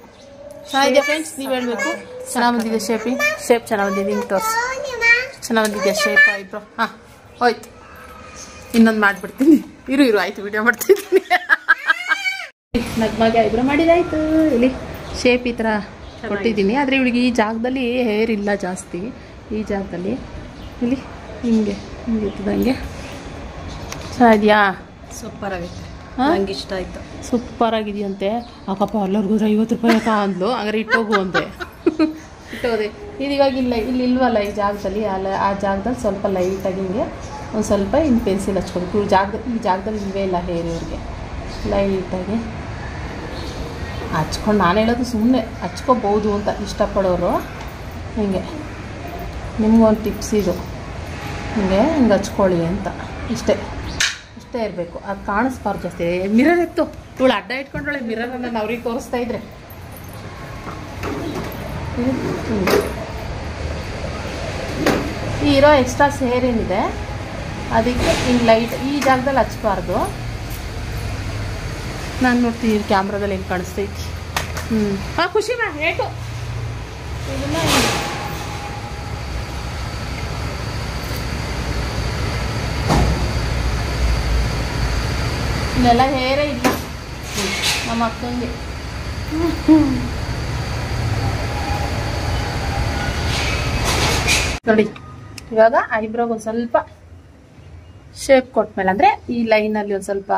ಚೆನ್ನಾಗಿದೆ ಫ್ರೆಂಡ್ಸ್, ನೀವು ಹೇಳ್ಬೇಕು. ಚೆನ್ನಾಗಿ ಬಂದಿದೆ ಶೇಪ್ ಚೆನ್ನಾಗಿ ಬಂದಿದೆ. ಹಿಂಗೆ ತೋರಿಸಿ, ಚೆನ್ನಾಗಿ ಬಂದಿದೆಯಾ ಶೇಪ್ ಐಬ್ರೋ? ಹಾಂ ಹೋಯ್ತು, ಇನ್ನೊಂದು ಮಾಡಿಬಿಡ್ತೀನಿ. ಇರು ಆಯಿತು, ವಿಡಿಯೋ ಮಾಡ್ತಿದ್ದೀನಿ. ನಗ್ಮಾಗೆ ಐಬ್ರೋ ಮಾಡಿದಾಯ್ತು. ಇಲ್ಲಿ ಶೇಪ್ ಈ ಥರ ಕೊಟ್ಟಿದ್ದೀನಿ. ಆದರೆ ಇವಳಿಗೆ ಈ ಜಾಗದಲ್ಲಿ ಹೇರ್ ಇಲ್ಲ ಜಾಸ್ತಿ. ಈ ಜಾಗದಲ್ಲಿ ಇಲ್ಲಿ ಹಿಂಗೆ ಇರ್ತದಂಗೆ. ಚೆನ್ನಾಗಿದೆಯಾ? ಸೂಪರ್ ಆಗೈತೆ, ನಂಗೆ ಇಷ್ಟ ಆಯಿತು. ಸೂಪರ್ ಆಗಿದೆಯಂತೆ. ಅಕ್ಕ ಪಾರ್ಲರ್ಗೆ ಹೋದ್ರೆ 50 ರೂಪಾಯಿ ಅಕ್ಕ ಅಂದ್ಲು. ಹಂಗಾರೆ ಇಟ್ಟೋಗು ಅಂದೆ. ಇಟ್ಟೋದೆ. ಇದು ಇವಾಗ ಇಲ್ಲ, ಇಲ್ಲಿ ಇಲ್ವಲ್ಲ ಈ ಜಾಗದಲ್ಲಿ, ಆ ಜಾಗದಲ್ಲಿ ಸ್ವಲ್ಪ ಲೈಟಾಗಿ ಹಿಂಗೆ ಒಂದು ಸ್ವಲ್ಪ ಇನ್ನು ಪೆನ್ಸಿಲ್ ಹಚ್ಕೊಬೇಕು. ಈ ಜಾಗದಲ್ಲಿ ಇಲ್ಲವೇ ಇಲ್ಲ ಹೇರ್ ಇವ್ರಿಗೆ. ಲೈಟಾಗಿ ಹಚ್ಕೊಂಡು, ನಾನು ಹೇಳೋದು ಸುಮ್ಮನೆ ಹಚ್ಕೋಬೋದು ಅಂತ ಇಷ್ಟಪಡೋರು. ಹಿಂಗೆ ನಿಮ್ಗೊಂದು ಟಿಪ್ಸ್ ಇದು, ಹಿಂಗೆ ಹಚ್ಕೊಳ್ಳಿ ಅಂತ. ಇಷ್ಟೇ ಇರಬೇಕು, ಅದು ಕಾಣಿಸ್ಬಾರ್ದು ಜಾಸ್ತಿ. ಮಿರರ್ ಎತ್ತು, ಇವಳು ಅಡ್ಡ ಇಟ್ಕೊಂಡ್ರೆ ಮಿರರನ್ನು ನಾನು ಅವ್ರಿಗೆ ತೋರಿಸ್ತಾ ಇದ್ರೆ. ಈ ಇರೋ ಎಕ್ಸ್ಟ್ರಾಸ್ ಹೇರ್ ಏನಿದೆ ಅದಕ್ಕೆ ಹಿಂಗೆ ಲೈಟ್ ಈ ಜಾಗದಲ್ಲಿ ಹಚ್ಬಾರ್ದು. ನಾನು ನೋಡ್ತೀನಿ ಕ್ಯಾಮ್ರಾದಲ್ಲಿ ಹೆಂಗೆ ಕಾಣಿಸ್ತೈತಿ. ಹಾಂ ಖುಷಿ ಮಾ ಏಟು ಇದನ್ನ ಇಲ್ಲೆಲ್ಲ ಹೇರೇ ಇಲ್ಲ ನಮ್ಮ ಅಕ್ಕಂಗೆ. ನೋಡಿ ಇವಾಗ ಐಬ್ರೋಗೆ ಒಂದು ಸ್ವಲ್ಪ ಶೇಪ್ ಕೊಟ್ಮೇಲೆ, ಅಂದರೆ ಈ ಲೈನಲ್ಲಿ ಒಂದು ಸ್ವಲ್ಪ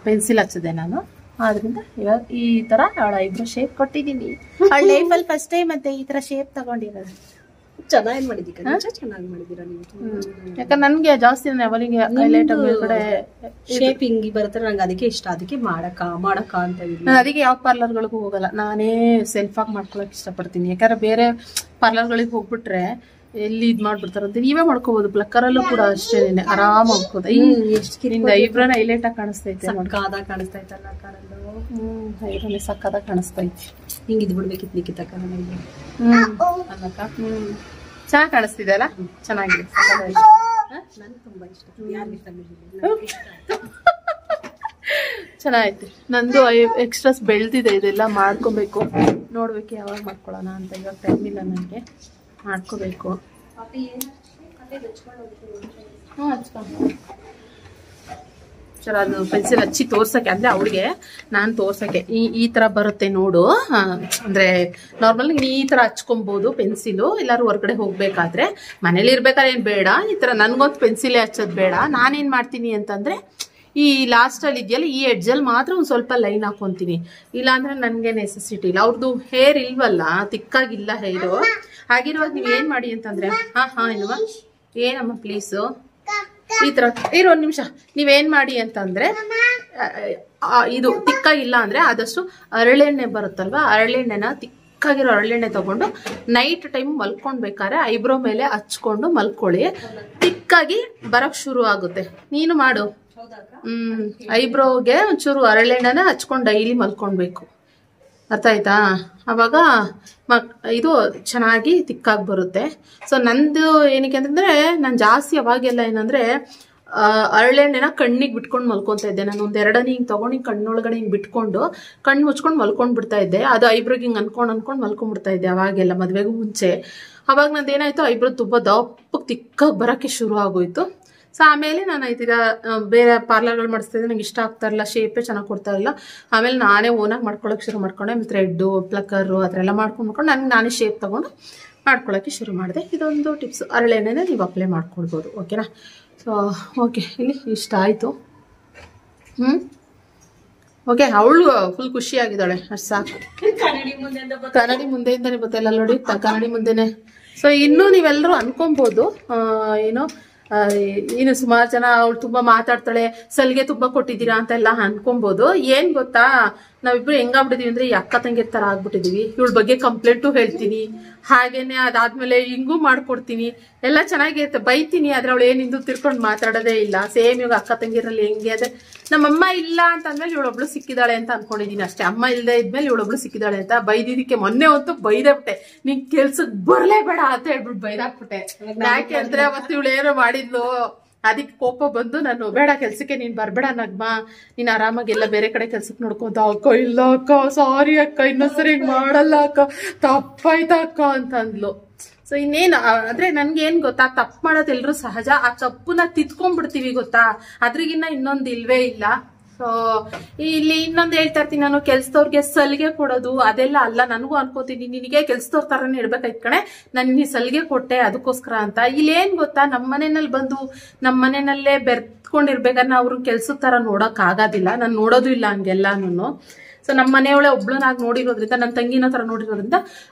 ಪೆನ್ಸಿಲ್ ಹಚ್ಚಿದೆ ನಾನು. ಆದ್ರಿಂದ ಇವಾಗ ಈ ಥರ ಅವಳ ಐಬ್ರೋ ಶೇಪ್ ಕೊಟ್ಟಿದ್ದೀನಿ. ಅವಳ ಲೈಫಲ್ಲಿ ಫಸ್ಟ್ ಟೈಮ್ ಮತ್ತೆ ಈ ಥರ ಶೇಪ್ ತಗೊಂಡಿರೋದು. ಚೆನ್ನಾಗಿ ಮಾಡಿದ್ದೀರಾ, ಚೆನ್ನಾಗಿ ಮಾಡಿದ್ದೀರಾ ನೀವು. ಯಾಕಂದ್ರೆ ನನಗೆ ಜಾಸ್ತಿ ಅವಳಿಗೆ ಹೈಲೈಟ್ ಕಡೆ ಶೇಪ್ ಹಿಂಗಿ ಬರುತ್ತೆ, ನಂಗೆ ಅದಕ್ಕೆ ಇಷ್ಟ. ಅದಕ್ಕೆ ಮಾಡಕ ಅಂತ ಇದ್ದೀನಿ. ನಾನು ಅದಕ್ಕೆ ಯಾವ ಪಾರ್ಲರ್ಗಳಿಗೂ ಹೋಗಲ್ಲ, ನಾನೇ ಸೆಲ್ಫಾಗಿ ಮಾಡ್ಕೊಳಕ್ಕೆ ಇಷ್ಟಪಡ್ತೀನಿ. ಯಾಕಂದ್ರೆ ಬೇರೆ ಪಾರ್ಲರ್ಗಳಿಗೆ ಹೋಗ್ಬಿಟ್ರೆ ಎಲ್ಲಿ ಇದು ಮಾಡ್ಬಿಡ್ತಾರಂತೆ. ನೀವೇ ಮಾಡ್ಕೋಬಹುದು, ಪ್ಲಕ್ಕರಲ್ಲೂ ಕೂಡ ಅಷ್ಟೇ ಆರಾಮ್ ಮಾಡ್ಕೋದು. ಎಷ್ಟು ಐಬ್ರೋನ ಹೈಲೈಟ್ ಆಗಿ ಕಾಣಿಸ್ತೈತೆ, ಸಕ್ಕದಾಗಿ ಕಾಣಿಸ್ತೈತಲ್ಲ ಕಾಣಲು. ಐಬ್ರೋನೇ ಸಕ್ಕದಾಗಿ ಕಾಣಿಸ್ತೈತಿ. ಹಿಂಗೆ ಇದು ಬಿಡ್ಬೇಕಿತ್ತು ನಿಖಿತ ಕಣ ನನಗೆ. ಚೆನ್ನಾಗಿ ಕಾಣಿಸ್ತಿದೆ ಅಲ್ಲ, ಚೆನ್ನಾಗಿದೆ. ನನಗೆ ತುಂಬಾ ಇಷ್ಟ. ಯಾರಿಗೆ ಇಷ್ಟ? ಚೆನ್ನಾಗೈತೆ. ನಂದು ಎಕ್ಸ್ಟ್ರಾಸ್ ಬೆಳೆದಿದೆ, ಇದೆಲ್ಲ ಮಾಡ್ಕೋಬೇಕು. ನೋಡ್ಬೇಕು ಯಾವಾಗ ಮಾಡ್ಕೊಳ್ಳೋಣ ಅಂತ. ಇವಾಗ ಟೈಮ್ ಇಲ್ಲ ನನಗೆ, ಮಾಡ್ಕೋಬೇಕು. ಸರ್ ಅದು ಪೆನ್ಸಿಲ್ ಹಚ್ಚಿ ತೋರ್ಸಕ್ಕೆ, ಅಂದರೆ ಅವಳಿಗೆ ನಾನು ತೋರ್ಸಕ್ಕೆ ಈ ಥರ ಬರುತ್ತೆ ನೋಡು. ಅಂದರೆ ನಾರ್ಮಲ್ ಈ ಥರ ಹಚ್ಕೊಬೋದು ಪೆನ್ಸಿಲು. ಎಲ್ಲರೂ ಹೊರಗಡೆ ಹೋಗಬೇಕಾದ್ರೆ, ಮನೇಲಿ ಇರ್ಬೇಕಾದ್ರೆ ಏನು ಬೇಡ, ಈ ಥರ ನನಗೊಂದು ಪೆನ್ಸಿಲೇ ಹಚ್ಚೋದು ಬೇಡ. ನಾನೇನು ಮಾಡ್ತೀನಿ ಅಂತಂದರೆ ಈ ಲಾಸ್ಟಲ್ಲಿ ಇದೆಯಲ್ಲ, ಈ ಎಡ್ಜಲ್ಲಿ ಮಾತ್ರ ಒಂದು ಸ್ವಲ್ಪ ಲೈನ್ ಹಾಕೊತೀನಿ. ಇಲ್ಲಾಂದರೆ ನನಗೆ ನೆಸೆಸಿಟಿ ಇಲ್ಲ. ಅವ್ರದ್ದು ಹೇರ್ ಇಲ್ವಲ್ಲ, ತಿಕ್ಕಾಗಿಲ್ಲ ಹೇರು. ಹಾಗಿರುವಾಗ ನೀವು ಏನು ಮಾಡಿ ಅಂತಂದರೆ, ಹಾಂ ಇಲ್ವಾ ಏನಮ್ಮ ಪ್ಲೀಸು ಈ ಥರ ಇರೋ ಒಂದು ನಿಮಿಷ. ನೀವೇನು ಮಾಡಿ ಅಂತಂದರೆ, ಇದು ತಿಕ್ಕಾಗಿಲ್ಲ ಅಂದರೆ ಆದಷ್ಟು ಹರಳೆಣ್ಣೆ ಬರುತ್ತಲ್ವ, ಹರಳೆಣ್ಣೆನ ತಿಕ್ಕಾಗಿರೋ ಹರಳೆಣ್ಣೆ ತೊಗೊಂಡು ನೈಟ್ ಟೈಮ್ ಮಲ್ಕೊಳ್ಬೇಕಾದ್ರೆ ಐಬ್ರೋ ಮೇಲೆ ಹಚ್ಕೊಂಡು ಮಲ್ಕೊಳ್ಳಿ. ತಿಕ್ಕಾಗಿ ಬರೋಕ್ಕೆ ಶುರು ಆಗುತ್ತೆ. ನೀನು ಮಾಡು. ಐಬ್ರೋಗೆ ಒಂಚೂರು ಹರಳೆಣ್ಣೆನ ಹಚ್ಕೊಂಡು ಡೈಲಿ ಮಲ್ಕೊಳ್ಬೇಕು. ಅರ್ಥ ಆಯ್ತಾ? ಅವಾಗ ಇದು ಚೆನ್ನಾಗಿ ತಿಕ್ಕಾಗಿ ಬರುತ್ತೆ. ಸೊ ನಂದು ಏನಕ್ಕೆ ಅಂತಂದ್ರೆ ನಾನು ಜಾಸ್ತಿ ಅವಾಗೆಲ್ಲ ಏನಂದ್ರೆ ಹರಳೆಣ್ಣೆನ ಕಣ್ಣಿಗೆ ಬಿಟ್ಕೊಂಡು ಮಲ್ಕೊತಾ ಇದ್ದೆ. ನಾನು ಒಂದ್ 2 ಹಿಂಗ್ ತಗೊಂಡು ಕಣ್ಣೊಳಗಡೆ ಹಿಂಗ್ ಬಿಟ್ಕೊಂಡು ಕಣ್ಣು ಮುಚ್ಕೊಂಡು ಮಲ್ಕೊಂಡ್ ಬಿಡ್ತಾ ಇದ್ದೆ. ಅದು ಐಬ್ರೋಗೆ ಹಿಂಗ್ ಅನ್ಕೊಂಡ್ ಮಲ್ಕೊಂಡ್ಬಿಡ್ತಾ ಇದ್ದೆ ಅವಾಗೆಲ್ಲ, ಮದ್ವೆಗೂ ಮುಂಚೆ. ಅವಾಗ ನಂದೇನಾಯ್ತು, ಐಬ್ರೋ ತುಂಬಾ ದಪ್ಪಕ್ಕೆ ತಿಕ್ಕಾಗಿ ಬರಕ್ಕೆ ಶುರು ಆಗೋಯ್ತು. ಸೊ ಆಮೇಲೆ ನಾನು ಆಯ್ತೀರ ಬೇರೆ ಪಾರ್ಲರ್ಗಳು ಮಾಡಿಸ್ತಾ ಇದ್ದೆ, ನಂಗೆ ಇಷ್ಟ ಆಗ್ತಾ ಇರಲಿಲ್ಲ, ಶೇಪೇ ಚೆನ್ನಾಗಿ ಕೊಡ್ತಾ ಇರಲಿಲ್ಲ. ಆಮೇಲೆ ನಾನೇ ಓನಾಗಿ ಮಾಡ್ಕೊಳಕ್ಕೆ ಶುರು ಮಾಡ್ಕೊಂಡೆ. ಥ್ರೆಡ್ಡು, ಪ್ಲಕ್ಕರು ಆ ಥರ ಎಲ್ಲ ಮಾಡ್ಕೊಂಡು ನನಗೆ ನಾನೇ ಶೇಪ್ ತಗೊಂಡು ಮಾಡ್ಕೊಳಕ್ಕೆ ಶುರು ಮಾಡಿದೆ. ಇದೊಂದು ಟಿಪ್ಸ್, ಹರಳೆಣ್ಣೆನೇ ನೀವು ಅಪ್ಲೈ ಮಾಡ್ಕೊಳ್ಬೋದು. ಓಕೆನಾ? ಸೊ ಓಕೆ, ಇಲ್ಲಿ ಇಷ್ಟ ಆಯಿತು. ಓಕೆ, ಅವಳು ಫುಲ್ ಖುಷಿಯಾಗಿದ್ದಾಳೆ, ಅಷ್ಟು ಸಾಕು. ಕನ್ನಡಿ ಮುಂದೆಯಿಂದಾನೆ ಗೊತ್ತಿಲ್ಲ ನೋಡಿ, ಕನ್ನಡಿ ಮುಂದೆನೆ. ಸೊ ಇನ್ನೂ ನೀವೆಲ್ಲರೂ ಅನ್ಕೊಬೋದು ಏನು ಸುಮಾರು ಜನ ಅವಳು ತುಂಬಾ ಮಾತಾಡ್ತಾಳೆ, ಸಲಿಗೆ ತುಂಬಾ ಕೊಟ್ಟಿದ್ದೀರಾ ಅಂತೆಲ್ಲ ಅನ್ಕೊಬೋದು. ಏನ್ ಗೊತ್ತಾ, ನಾವಿಬ್ರು ಹೆಂಗಾಗ್ಬಿಟ್ಟಿದೀವಿ ಅಂದ್ರೆ ಈ ಅಕ್ಕ ತಂಗಿರ್ ತರ ಆಗ್ಬಿಟ್ಟಿದೀವಿ. ಇವಳ ಬಗ್ಗೆ ಕಂಪ್ಲೇಂಟು ಹೇಳ್ತೀನಿ, ಹಾಗೇನೆ ಅದಾದ್ಮೇಲೆ ಹಿಂಗೂ ಮಾಡ್ಕೊಡ್ತೀನಿ, ಎಲ್ಲ ಚೆನ್ನಾಗಿರುತ್ತೆ, ಬೈತೀನಿ. ಆದ್ರೆ ಅವಳು ಏನಿಂದು ತಿರ್ಕೊಂಡು ಮಾತಾಡೋದೇ ಇಲ್ಲ. ಸೇಮ್ ಇವಾಗ ಅಕ್ಕ ತಂಗಿರಲ್ಲಿ ಹೆಂಗೆ ಅಂದ್ರೆ, ನಮ್ಮಮ್ಮ ಇಲ್ಲ ಅಂತ ಅಂದ್ಮೇಲೆ ಇವಳೊಬ್ಳು ಸಿಕ್ಕಿದಾಳೆ ಅಂತ ಅನ್ಕೊಂಡಿದೀನಿ ಅಷ್ಟೇ. ಅಮ್ಮ ಇಲ್ಲದೆ ಇದ್ಮೇಲೆ ಇವಳೊಬ್ಳು ಸಿಕ್ಕಿದಾಳೆ ಅಂತ ಬೈದಿದ್ದಕ್ಕೆ ಮೊನ್ನೆ ಹೊತ್ತು ಬೈದೇ ಬಿಟ್ಟೆ, ನಿನ್ ಕೆಲ್ಸಕ್ ಬರ್ಲೇಬೇಡ ಅಂತ ಹೇಳ್ಬಿಟ್ಟು ಬೈದಾಕ್ಬಿಟ್ಟೆ. ಯಾಕೆ ಅಂದ್ರೆ ಅವತ್ತು ಇವಳು ಏನೋ ಮಾಡಿದ್ಲು, ಅದಕ್ಕೆ ಕೋಪ ಬಂದು ನಾನು ಬೇಡ ಕೆಲ್ಸಕ್ಕೆ ನೀನ್ ಬರ್ಬೇಡ ನಗ್ಮ, ನೀನ್ ಆರಾಮಾಗಿ ಎಲ್ಲ ಬೇರೆ ಕಡೆ ಕೆಲ್ಸಕ್ಕೆ ನೋಡ್ಕೊಂತ. ಅಕ್ಕ ಇಲ್ಲ ಅಕ್ಕ, ಸಾರಿ ಅಕ್ಕ, ಇನ್ನೊಂದ್ಸರಿ ಹಿಂಗ್ ಮಾಡಲ್ಲ ಅಕ್ಕ, ತಪ್ಪಾಯ್ತಾ ಅಕ್ಕ ಅಂತ ಅಂದ್ಲು. ಸೊ ಇನ್ನೇನು ಅಂದ್ರೆ ನನ್ಗೆ ಏನ್ ಗೊತ್ತಾ, ತಪ್ಪು ಮಾಡೋದು ಎಲ್ರು ಸಹಜ, ಆ ತಪ್ಪನ್ನ ತಿದ್ಕೊಂಡ್ಬಿಡ್ತೀವಿ ಗೊತ್ತಾ, ಅದ್ರಿಗಿನ್ನ ಇನ್ನೊಂದು ಇಲ್ವೇ ಇಲ್ಲ. ಸೊ ಇಲ್ಲಿ ಇನ್ನೊಂದು ಹೇಳ್ತಾ ಇರ್ತೀನಿ ನಾನು, ಕೆಲ್ಸದವ್ರಿಗೆ ಸಲಿಗೆ ಕೊಡೋದು ಅದೆಲ್ಲ ಅಲ್ಲ. ನನಗೂ ಅನ್ಕೋತೀನಿ ನಿನಗೆ ಕೆಲ್ಸದವ್ರ ತರನೇ ಇರ್ಬೇಕಾಯ್ತು ಕಣೆ, ನಾನು ನೀ ಸಲಿಗೆ ಕೊಟ್ಟೆ ಅದಕ್ಕೋಸ್ಕರ ಅಂತ. ಇಲ್ಲಿ ಏನ್ ಗೊತ್ತಾ, ನಮ್ಮ ಮನೆಯಲ್ಲಿ ಬಂದು ನಮ್ಮ ಮನೆಯಲ್ಲೇ ಬೆರ್ತ್ಕೊಂಡಿರ್ಬೇಕಾದ್ರೆ ಅವ್ರ ಕೆಲ್ಸದ ತರ ನೋಡಕ್ ಆಗೋದಿಲ್ಲ. ನಾನು ನೋಡೋದು ಇಲ್ಲ ಹಂಗೆಲ್ಲಾನು. ಸೊ ನಮ್ಮ ಮನೆಯೊಳೆ ಒಬ್ಳನಾಗಿ ನೋಡಿರೋದ್ರಿಂದ, ನನ್ನ ತಂಗಿನ ತರ ನೋಡಿರೋದ್ರಿಂದ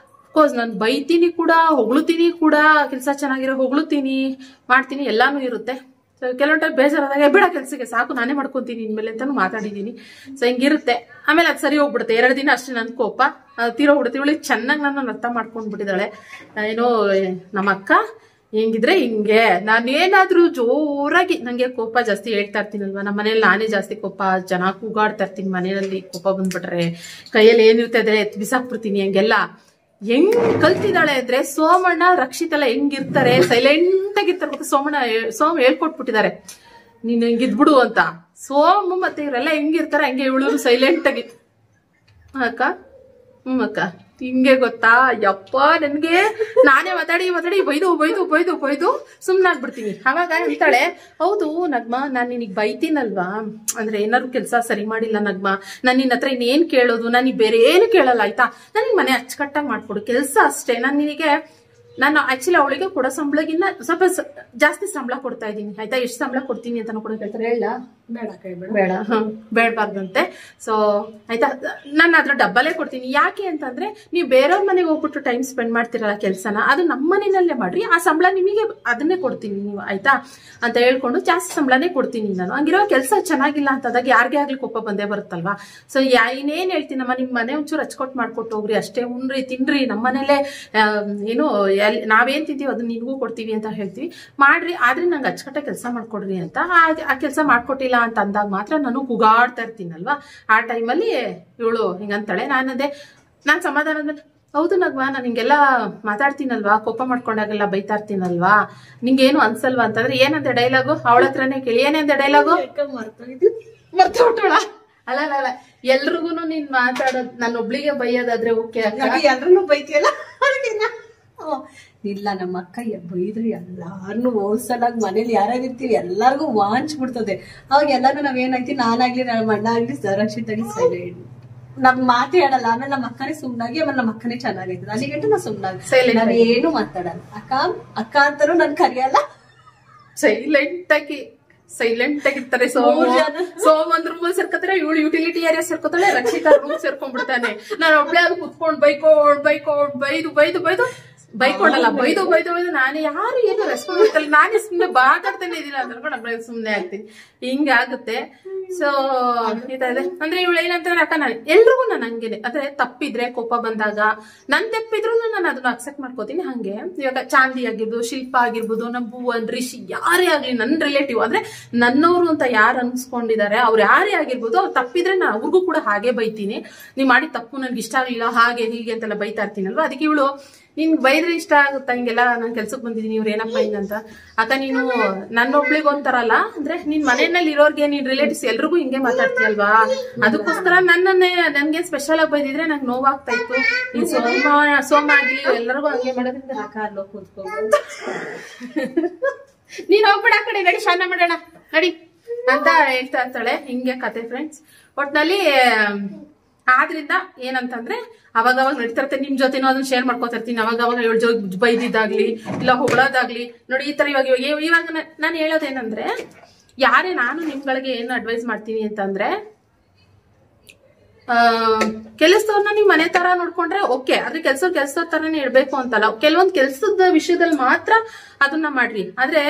ಅಫ್ಕೋರ್ಸ್ ನಾನು ಬೈತೀನಿ ಕೂಡ, ಹೊಗಳುತ್ತೀನಿ ಕೂಡ, ಕೆಲಸ ಚೆನ್ನಾಗಿರೋ ಹೊಗಳುತ್ತೀನಿ, ಮಾಡ್ತೀನಿ, ಎಲ್ಲಾನು ಇರುತ್ತೆ. ಸೊ ಕೆಲವೊಂದು ಟೈಮ್ ಬೇಜಾರಾದಾಗ ಬೇಡ ಕೆಲ್ಸಕ್ಕೆ, ಸಾಕು ನಾನೇ ಮಾಡ್ಕೊತೀನಿ ಇನ್ಮೇಲೆ ಅಂತಾನು ಮಾತಾಡಿದೀನಿ. ಸೊ ಹಿಂಗಿರುತ್ತೆ. ಆಮೇಲೆ ಅದು ಸರಿ ಹೋಗ್ಬಿಡುತ್ತೆ. 2 ದಿನ ಅಷ್ಟೇ ನನ್ ಕೋಪ ತೀರೋಗ್ಬಿಡುತ್ತೆ. ಇವಳು ಚೆನ್ನಾಗಿ ನನ್ನ ಅರ್ಥ ಮಾಡ್ಕೊಂಡ್ಬಿಟ್ಟಿದ್ದಾಳೆ. ಏನೋ ನಮ್ಮ ಅಕ್ಕ ಹೆಂಗಿದ್ರೆ ಹಿಂಗೆ, ನಾನೇನಾದ್ರೂ ಜೋರಾಗಿ, ನಂಗೆ ಕೋಪ ಜಾಸ್ತಿ ಹೇಳ್ತಾ ಇರ್ತೀನಲ್ವಾ, ನಮ್ಮ ಮನೇಲಿ ನಾನೇ ಜಾಸ್ತಿ ಕೋಪ, ಚೆನ್ನಾಗಿ ಕೂಗಾಡ್ತಾ ಇರ್ತೀನಿ. ಮನೆಯಲ್ಲಿ ಕೋಪ ಬಂದ್ಬಿಟ್ರೆ ಕೈಯಲ್ಲಿ ಏನಿರುತ್ತೆ ಅದೇ ಬಿಸಾಕ್ಬಿಡ್ತೀನಿ. ಹಂಗೆಲ್ಲ ಹೆಂಗ್ ಕಲ್ತಿದ್ದಾಳೆ ಅಂದ್ರೆ, ಸೋಮಣ್ಣ ರಕ್ಷಿತೆಲ್ಲ ಹೆಂಗಿರ್ತಾರೆ, ಸೈಲೆಂಟ್ ಆಗಿರ್ತಾರೆ ಗೊತ್ತಾ. ಸೋಮ ಹೇಳ್ಕೊಟ್ಬಿಟ್ಟಿದ್ದಾರೆ, ನೀನ್ ಹೆಂಗಿದ್ಬಿಡು ಅಂತ. ಸೋಮು ಮತ್ತೆ ಇವರೆಲ್ಲ ಹೆಂಗಿರ್ತಾರೆ ಹಂಗೆ ಇವಳು ಸೈಲೆಂಟ್ ಆಗಿ. ಅಕ್ಕ ಅಕ್ಕ ಹಿಂಗೆ ಗೊತ್ತಾ, ಯಪ್ಪ ನನ್ಗೆ ನಾನೇ ಮಾತಾಡಿ ಬೈದು ಸುಮ್ನಾಗ್ಬಿಡ್ತೀನಿ. ಅವಾಗ ಅಂತಾಳೆ, ಹೌದು ನಗ್ಮ, ನಾನ್ ನಿನಗ್ ಬೈತೀನಲ್ವಾ, ಅಂದ್ರೆ ಏನಾದ್ರು ಕೆಲಸ ಸರಿ ಮಾಡಿಲ್ಲ ನಗ್ಮ, ನಾನ್ ನಿನ್ನ ಹತ್ರ ಇನ್ನೇನ್ ಕೇಳೋದು, ನಾನು ಬೇರೆ ಏನು ಕೇಳಲ್ಲ ಆಯ್ತಾ, ನನಗ್ ಮನೆ ಅಚ್ಚುಕಟ್ಟಾಗಿ ಮಾಡ್ಕೊಡು, ಕೆಲಸ ಅಷ್ಟೇ. ನಾನು ಆಕ್ಚುಲಿ ಅವಳಿಗೆ ಕೊಡೋ ಸಂಬಳಗಿನ್ನ ಸ್ವಲ್ಪ ಜಾಸ್ತಿ ಸಂಬಳ ಕೊಡ್ತಾ ಇದ್ದೀನಿ ಆಯ್ತಾ. ಎಷ್ಟು ಸಂಬಳ ಕೊಡ್ತೀನಿ ಅಂತ ಕೂಡ ಕೇಳ್ತಾರೆ, ಹೇಳ ಬೇಡ ಬೇಡಬಾರ್ದಂತೆ. ಸೊ ಆಯ್ತಾ, ನಾನು ಅದ್ರ ಡಬ್ಬಲೇ ಕೊಡ್ತೀನಿ. ಯಾಕೆ ಅಂತಂದ್ರೆ, ನೀವು ಬೇರೆಯವ್ರ ಮನೆಗೆ ಹೋಗ್ಬಿಟ್ಟು ಟೈಮ್ ಸ್ಪೆಂಡ್ ಮಾಡ್ತಿರಲ್ಲ ಕೆಲಸನ, ಅದು ನಮ್ಮ ಮನೆಯಲ್ಲೇ ಮಾಡ್ರಿ, ಆ ಸಂಬಳ ನಿಮಗೆ ಅದನ್ನೇ ಕೊಡ್ತೀನಿ ನೀವು ಆಯ್ತಾ ಅಂತ ಹೇಳ್ಕೊಂಡು ಜಾಸ್ತಿ ಸಂಬಳನೇ ಕೊಡ್ತೀನಿ ನಾನು. ಹಂಗಿರೋ ಕೆಲಸ ಚೆನ್ನಾಗಿಲ್ಲ ಅಂತದಾಗ ಯಾರಿಗೆ ಆಗ್ಲಿ ಕೋಪ ಬಂದೇ ಬರುತ್ತಲ್ವಾ. ಸೊ ಇನ್ನೇನ್ ಹೇಳ್ತೀನಮ್ಮ, ನಿಮ್ ಮನೆ ಒಂಚೂರು ಅಚ್ಕೊಟ್ ಮಾಡ್ಕೊಟ್ಟು ಹೋಗ್ರಿ ಅಷ್ಟೇ, ಉಣ್ರಿ ತಿನ್ರಿ, ನಮ್ಮ ಮನೇಲೆ ಏನು ನಾವೇನ್ ತಿಂತೀವಿ ಅದನ್ನ ನಿನ್ಗೂ ಕೊಡ್ತೀವಿ ಅಂತ ಹೇಳ್ತೀವಿ, ಮಾಡ್ರಿ, ಆದ್ರೆ ನಂಗೆ ಅಚ್ಚುಕಟ್ಟಾಗಿ ಕೆಲಸ ಮಾಡ್ಕೊಡ್ರಿ ಅಂತ. ಆ ಕೆಲಸ ಮಾಡ್ಕೊಟ್ಟಿಲ್ಲ ಅಂತ ಅಂದಾಗ ಮಾತ್ರ ನಾನು ಕೂಗಾಡ್ತಾ ಇರ್ತೀನಲ್ವಾ, ಆ ಟೈಮಲ್ಲಿ ಇವಳು ಹಿಂಗಂತಾಳೆ. ನಾನ್ ಸಮಾಧಾನ, ಹೌದು ನಗ್ವಾ, ನಾನು ಹಿಂಗೆಲ್ಲ ಮಾತಾಡ್ತೀನಲ್ವಾ, ಕೋಪ ಮಾಡ್ಕೊಂಡಾಗೆಲ್ಲ ಬೈತಾ ಇರ್ತೀನಲ್ವಾ, ನಿಂಗೇನು ಅನ್ಸಲ್ವಾ ಅಂತಂದ್ರೆ, ಏನಂತೆ ಡೈಲಾಗು, ಅವಳ ಹತ್ರನೇ ಕೇಳಿ, ಏನಂತೆ ಡೈಲಾಗು, ಮರ್ತೋಟೋಳ. ಅಲ್ಲ ಎಲ್ರಿಗೂ ನೀನ್ ಮಾತಾಡೋದ್, ನಾನು ಒಬ್ಳಿಗೆ ಬೈಯೋದಾದ್ರೆ ಓಕೆ, ಎಲ್ರು ಬೈತಿಯಲ್ಲ ಇಲ್ಲ. ನಮ್ಮ ಅಕ್ಕ ಬೈದ್ರು ಎಲ್ಲಾರ್ನು ಹೋಲ್ಸಲಾಗಿ ಮನೇಲಿ ಯಾರಾಗಿರ್ತೀವಿ ಎಲ್ಲಾರ್ಗು ವಾಂಚ್ಬಿಡ್ತದೆ. ಅವಾಗ ಎಲ್ಲಾರು ನಾವೇನಾಗ್ತೀವಿ, ನಾನಾಗ್ಲಿ ನಮ್ಮ ಅಣ್ಣ ಆಗ್ಲಿ ಸುರಕ್ಷಿತಾಗಿ ಸೈಲೆಂಟ್, ನಮ್ ಮಾತೇ ಆಡಲ್ಲ. ಆಮೇಲೆ ನಮ್ಮ ಅಕ್ಕನೇ ಸುಮ್ನಾಗಿ, ಆಮೇಲೆ ನಮ್ಮ ಅಕ್ಕನೇ ಚೆನ್ನಾಗಿರ್ತದೆ, ಅಲ್ಲಿಗಂಟು ನಾ ಸುಮ್ನಾಗಿ ನಾನು ಏನು ಮಾತಾಡಲ್ಲ. ಅಕ್ಕ ಅಂತಾನು ನನ್ ಕರಿಯಲ್ಲ, ಸೈಲೆಂಟ್ ಆಗಿರ್ತಾರೆ. ಸೋಮ್ ಒಂದ್ ರೂಮ್ ಸೇರ್ಕೊತಾರೆ, ಇವಳು ಯುಟಿಲಿಟಿ ಏರಿಯಾ ಸೇರ್ಕೊತಾಳೆ, ರಕ್ಷಿತಾ ರೂಮ್ ಸೇರ್ಕೊಂಡ್ಬಿಡ್ತಾನೆ. ನಾನು ಒಬ್ಳೆ ಅಲ್ಲಿ ಕುತ್ಕೊಂಡ್ ಬೈಕೊಂಡಲ್ಲ, ಬೈದು ನಾನೇ ಯಾರು ಏನು ರೆಸ್ಪಾನ್ಸ್ ನಾನೇ ಸುಮ್ನೆ ಮಾತಾಡ್ತಾನೆ ಇದೀನಿ ಅಂತ ಅನ್ಕೊಂಡು ಸುಮ್ನೆ ಆಗ್ತೀನಿ. ಹಿಂಗಾಗುತ್ತೆ. ಸೊ ಇದೆ ಅಂದ್ರೆ ಇವಳು ಏನಂತಂದ್ರೆ ಅಕ್ಕ ನಾನು ಎಲ್ರಿಗೂ ನಾನು ಹಂಗೇನೆ ಅಂದ್ರೆ ತಪ್ಪಿದ್ರೆ ಕೋಪ ಬಂದಾಗ ನನ್ ತಪ್ಪಿದ್ರು ನಾನು ಅದನ್ನ ಅಕ್ಸೆಪ್ಟ್ ಮಾಡ್ಕೋತೀನಿ. ಹಂಗೆ ಇವಾಗ ಚಾಂದಿ ಆಗಿರ್ಬೋದು, ಶಿಲ್ಪ ಆಗಿರ್ಬೋದು, ನಮ್ಮ ಭುವನ್, ರಿಷಿ, ಯಾರೇ ಆಗ್ಲಿ ನನ್ ರಿಲೇಟಿವ್ ಅಂದ್ರೆ ನನ್ನವರು ಅಂತ ಯಾರು ಅನ್ಸ್ಕೊಂಡಿದ್ದಾರೆ ಅವ್ರು ಯಾರೇ ಆಗಿರ್ಬೋದು, ಅವ್ರು ತಪ್ಪಿದ್ರೆ ನಾನು ಅವ್ರಿಗೂ ಕೂಡ ಹಾಗೆ ಬೈತೀನಿ. ನೀವ್ ಮಾಡಿ ತಪ್ಪು ನನ್ಗೆ ಇಷ್ಟ ಆಗ್ಲಿಲ್ಲ ಹಾಗೆ ಹೀಗೆ ಅಂತೆಲ್ಲ ಬೈತಾ ಇರ್ತೀನಲ್ವಾ. ಅದಕ್ಕೆ ಇವಳು ನಿನ್ ಬೈದ್ರೆ ಇಷ್ಟ ಆಗುತ್ತಾ ಹಿಂಗೆಲ್ಲ ನಾನ್ ಕೆಲ್ಸಕ್ ಬಂದಿದೀನಿ ಇವ್ರು ಏನಪ್ಪ ಹಿಂಗಂತ. ಅಕ್ಕ ನೀನು ನನ್ನ ಒಬ್ಳಿಗೆ ಒಂಥರಲ್ಲ ಅಂದ್ರೆ ನಿನ್ ಮನೆಯಲ್ಲಿ ಇರೋರ್ಗೆ ನೀನ್ ರಿಲೇಟಿವ್ಸ್ ಎಲ್ರಿಗೂ ಹಿಂಗೆ ಮಾತಾಡ್ತೀಯಲ್ವಾ, ಅದಕ್ಕೋಸ್ಕರ ನನ್ಗೆ ಸ್ಪೆಷಲ್ ಆಗಿ ಬೈದಿದ್ರೆ ನಂಗೆ ನೋವಾಗ್ತಾ ಇತ್ತು. ನೀನ್ ಸೋಮ ಆಗ್ಲಿ ಎಲ್ಲರಿಗೂ ಹಂಗೆ ಮಾಡೋದ್ರಿಂದ ನೀನ್ ಹೋಗ್ಬಿಡ ಆ ಕಡೆ, ನಡಿ ಶಾನ ಮಾಡೋಣ ನಡಿ ಅಂತ ಹೇಳ್ತಾ ಇರ್ತಾಳೆ. ಹಿಂಗೆ ಕತೆ ಫ್ರೆಂಡ್ಸ್. ಒಟ್ನಲ್ಲಿ ಆದ್ರಿಂದ ಏನಂತಂದ್ರೆ ಅವಾಗವಾಗ ನಡೀತಾ ಇರುತ್ತೆ. ನಿಮ್ ಜೊತೆನೂ ಅದನ್ನ ಶೇರ್ ಮಾಡ್ಕೊತಾ ಇರ್ತೀನಿ. ಅವಾಗವಾಗ ಏಳು ಬೈದಿದ್ದಾಗ್ಲಿ ಇಲ್ಲ ಹೊಗಳೋದಾಗ್ಲಿ ನೋಡಿ ಈ ತರ. ಇವಾಗ ನಾನು ಹೇಳೋದೇನಂದ್ರೆ ಯಾರೇ ನಾನು ನಿಮ್ಗಳಿಗೆ ಏನು ಅಡ್ವೈಸ್ ಮಾಡ್ತೀನಿ ಅಂತಂದ್ರೆ ಕೆಲಸದವ್ರನ್ನ ನೀವು ಮನೆ ತರ ನೋಡ್ಕೊಂಡ್ರೆ ಓಕೆ, ಆದ್ರೆ ಕೆಲ್ಸದ ತರನೇ ಇಡ್ಬೇಕು ಅಂತಲ್ಲ. ಕೆಲವೊಂದ್ ಕೆಲ್ಸದ ವಿಷಯದಲ್ಲಿ ಮಾತ್ರ ಅದನ್ನ ಮಾಡ್ರಿ. ಆದ್ರೆ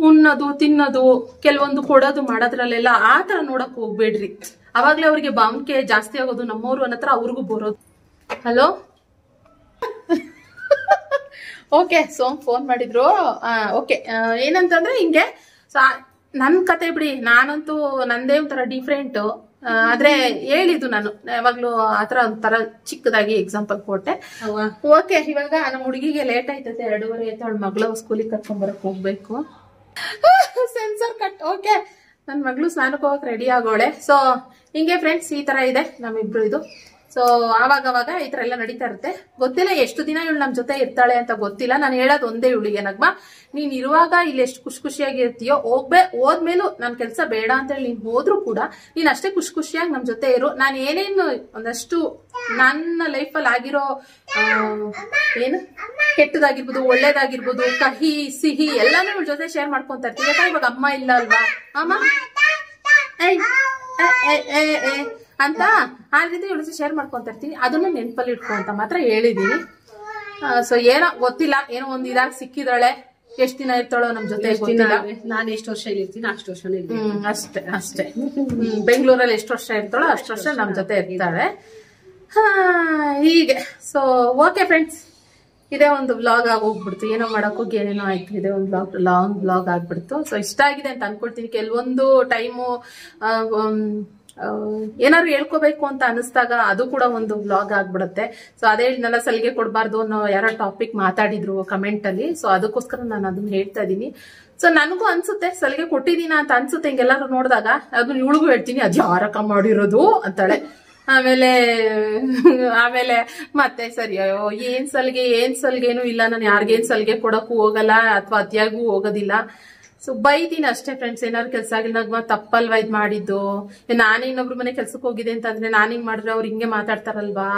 ಉಣ್ಣೋದು ತಿನ್ನೋದು ಕೆಲವೊಂದು ಕೊಡೋದು ಮಾಡೋದ್ರಲ್ಲೆಲ್ಲ ಆ ತರ ನೋಡಕ್ ಹೋಗ್ಬೇಡ್ರಿ. ಅವಾಗ್ಲೇ ಅವ್ರಿಗೆ ಬಾಂಕೆ ಜಾಸ್ತಿ ಆಗೋದು, ನಮ್ಮವ್ರು ಅನ್ನತ್ರ ಅವ್ರಿಗೂ ಬರೋದು. ಹಲೋ ಓಕೆ ಸೋಮ್ ಫೋನ್ ಮಾಡಿದ್ರು. ಓಕೆ ಏನಂತಂದ್ರೆ ಹಿಂಗೆ ನನ್ ಕತೆ ಬಿಡಿ, ನಾನಂತೂ ನಂದೇ ಒಂಥರ ಡಿಫ್ರೆಂಟ್. ಆದ್ರೆ ಹೇಳಿದ್ದು ನಾನು ಯಾವಾಗ್ಲೂ ಆತರ ಒಂಥರ ಚಿಕ್ಕದಾಗಿ ಎಕ್ಸಾಂಪಲ್ ಕೊಟ್ಟೆ. ಓಕೆ ಇವಾಗ ನಮ್ಮ ಹುಡುಗಿಗೆ ಲೇಟ್ ಆಯ್ತದೆ, 2:30 ಆಯ್ತು. ಅವಳ ಮಗಳ ಸ್ಕೂಲಿಗೆ ಕರ್ಕೊಂಡ್ ಬರಕ್ ಹೋಗ್ಬೇಕು. Censor cut. ಓಕೆ ನನ್ ಮಗಳು ಸ್ನಾನಕ್ಕೆ ಹೋಗಕ್ ರೆಡಿ ಆಗೋಳೆ. ಸೊ ಹಿಂಗೆ ಫ್ರೆಂಡ್ಸ್ ಈ ತರ ಇದೆ ನಮ್ಮಿಬ್ರು ಇದು. ಸೊ ಆವಾಗ ಈ ತರ ಎಲ್ಲ ನಡೀತಾ ಇರುತ್ತೆ. ಗೊತ್ತಿಲ್ಲ ಎಷ್ಟು ದಿನ ಇವಳು ನಮ್ ಜೊತೆ ಇರ್ತಾಳೆ ಅಂತ ಗೊತ್ತಿಲ್ಲ. ನಾನು ಹೇಳೋದು ಒಂದೇ ಇವಳಿಗೆ, ನಗ್ಮ ನೀನ್ ಇರುವಾಗ ಇಲ್ಲಿ ಎಷ್ಟು ಖುಷಿಯಾಗಿ ಇರ್ತೀಯೋ ಹೋದ್ಮೇಲೂ ನನ್ ಕೆಲ್ಸ ಬೇಡ ಅಂತ ಹೇಳಿ ನೀನ್ ಹೋದ್ರು ಕೂಡ ನೀನ್ ಅಷ್ಟೇ ಖುಷಿಯಾಗಿ ನಮ್ ಜೊತೆ ಇರು. ನಾನು ಏನೇನು ಒಂದಷ್ಟು ನನ್ನ ಲೈಫಲ್ಲಿ ಆಗಿರೋ ಏನು ಕೆಟ್ಟದಾಗಿರ್ಬೋದು ಒಳ್ಳೇದಾಗಿರ್ಬೋದು ಕಹಿ ಸಿಹಿ ಎಲ್ಲಾನು ಇವಳ ಜೊತೆ ಶೇರ್ ಮಾಡ್ಕೊಂತ ಇರ್ತೀವಿ. ಯಾಕಂದ್ರೆ ಇವಾಗ ಅಮ್ಮ ಇಲ್ಲ ಅಲ್ವಾ, ಅಮ್ಮ ಅಂತ ಆ ರೀತಿ ಇವಳ ಜೊತೆ ಶೇರ್ ಮಾಡ್ಕೊಂತ ಇರ್ತೀನಿ. ಅದನ್ನ ನೆನಪಲ್ಲಿ ಇಟ್ಕೊ ಅಂತ ಮಾತ್ರ ಹೇಳಿದೀನಿ. ಸೊ ಏನೋ ಗೊತ್ತಿಲ್ಲ, ಏನೋ ಒಂದ್ ಇದಾಗ ಸಿಕ್ಕಿದಾಳೆ. ಎಷ್ಟ್ ದಿನ ಇರ್ತಾಳೋ ನಮ್ ಜೊತೆ ಗೊತ್ತಿಲ್ಲ. ನಾನು ಎಷ್ಟು ವರ್ಷ ಇರ್ತೀನಿ ಅಷ್ಟು ವರ್ಷ ಅಷ್ಟೇ. ಬೆಂಗಳೂರಲ್ಲಿ ಎಷ್ಟು ವರ್ಷ ಇರ್ತಾಳೋ ಅಷ್ಟು ವರ್ಷ ನಮ್ ಜೊತೆ ಇರ್ತಾಳೆ. ಹೀಗೆ. ಸೊ ಓಕೆ ಫ್ರೆಂಡ್ಸ್, ಇದೇ ಒಂದು ವ್ಲಾಗ್ ಆಗೋಗ್ಬಿಡ್ತು. ಏನೋ ಮಾಡಕ್ ಹೋಗಿ ಏನೇನೋ ಆಯ್ತು. ಇದೇ ಒಂದು ಲಾಂಗ್ ವ್ಲಾಗ್ ಆಗ್ಬಿಡ್ತು. ಸೊ ಇಷ್ಟ ಆಗಿದೆ ಅಂತ ಅನ್ಕೊಳ್ತೀನಿ. ಕೆಲವೊಂದು ಟೈಮು ಏನಾದ್ರು ಹೇಳ್ಕೋಬೇಕು ಅಂತ ಅನಿಸ್ದಾಗ ಅದು ಕೂಡ ಒಂದು ವ್ಲಾಗ್ ಆಗ್ಬಿಡುತ್ತೆ. ಸೊ ಅದೇ ನನ್ನ ಸಲಿಗೆ ಕೊಡಬಾರ್ದು ಅನ್ನೋ ಯಾರೋ ಟಾಪಿಕ್ ಮಾತಾಡಿದ್ರು ಕಮೆಂಟ್ ಅಲ್ಲಿ. ಸೊ ಅದಕ್ಕೋಸ್ಕರ ನಾನು ಅದನ್ನ ಹೇಳ್ತಾ ಇದೀನಿ. ಸೊ ನನಗೂ ಅನ್ಸುತ್ತೆ ಸಲಿಗೆ ಕೊಟ್ಟಿದೀನ ಅಂತ ಅನ್ಸುತ್ತೆ. ಹಿಂಗೆಲ್ಲಾರು ನೋಡಿದಾಗ ಅದನ್ನ ಇವಳಿಗೂ ಹೇಳ್ತೀನಿ, ಅದು ಯಾರಕ್ಕ ಮಾಡಿರೋದು ಅಂತಾಳೆ. ಆಮೇಲೆ ಮತ್ತೆ ಸರಿ ಅಯ್ಯೋ ಏನ್ ಸಲ್ಗೆನೂ ಇಲ್ಲ, ನಾನು ಯಾರಿಗೇನ್ ಸಲ್ಗೆ ಕೊಡಕ್ಕೂ ಹೋಗಲ್ಲ ಅಥವಾ ಅತಿಯಾಗೂ ಹೋಗೋದಿಲ್ಲ. ಸೊ ಬೈತೀನಿ ಅಷ್ಟೇ ಫ್ರೆಂಡ್ಸ್. ಏನಾದ್ರು ಕೆಲಸ ಆಗಿಲ್ಲ ತಪ್ಪಲ್ವಾ ಇದ್ ಮಾಡಿದ್ದು, ನಾನೇ ಇನ್ನೊಬ್ರು ಮನೆ ಕೆಲ್ಸಕ್ಕೆ ಹೋಗಿದೆ ಅಂತಂದ್ರೆ ನಾನು ಹಿಂಗ್ ಮಾಡಿದ್ರೆ ಅವ್ರು ಹಿಂಗೆ ಮಾತಾಡ್ತಾರಲ್ವಾ.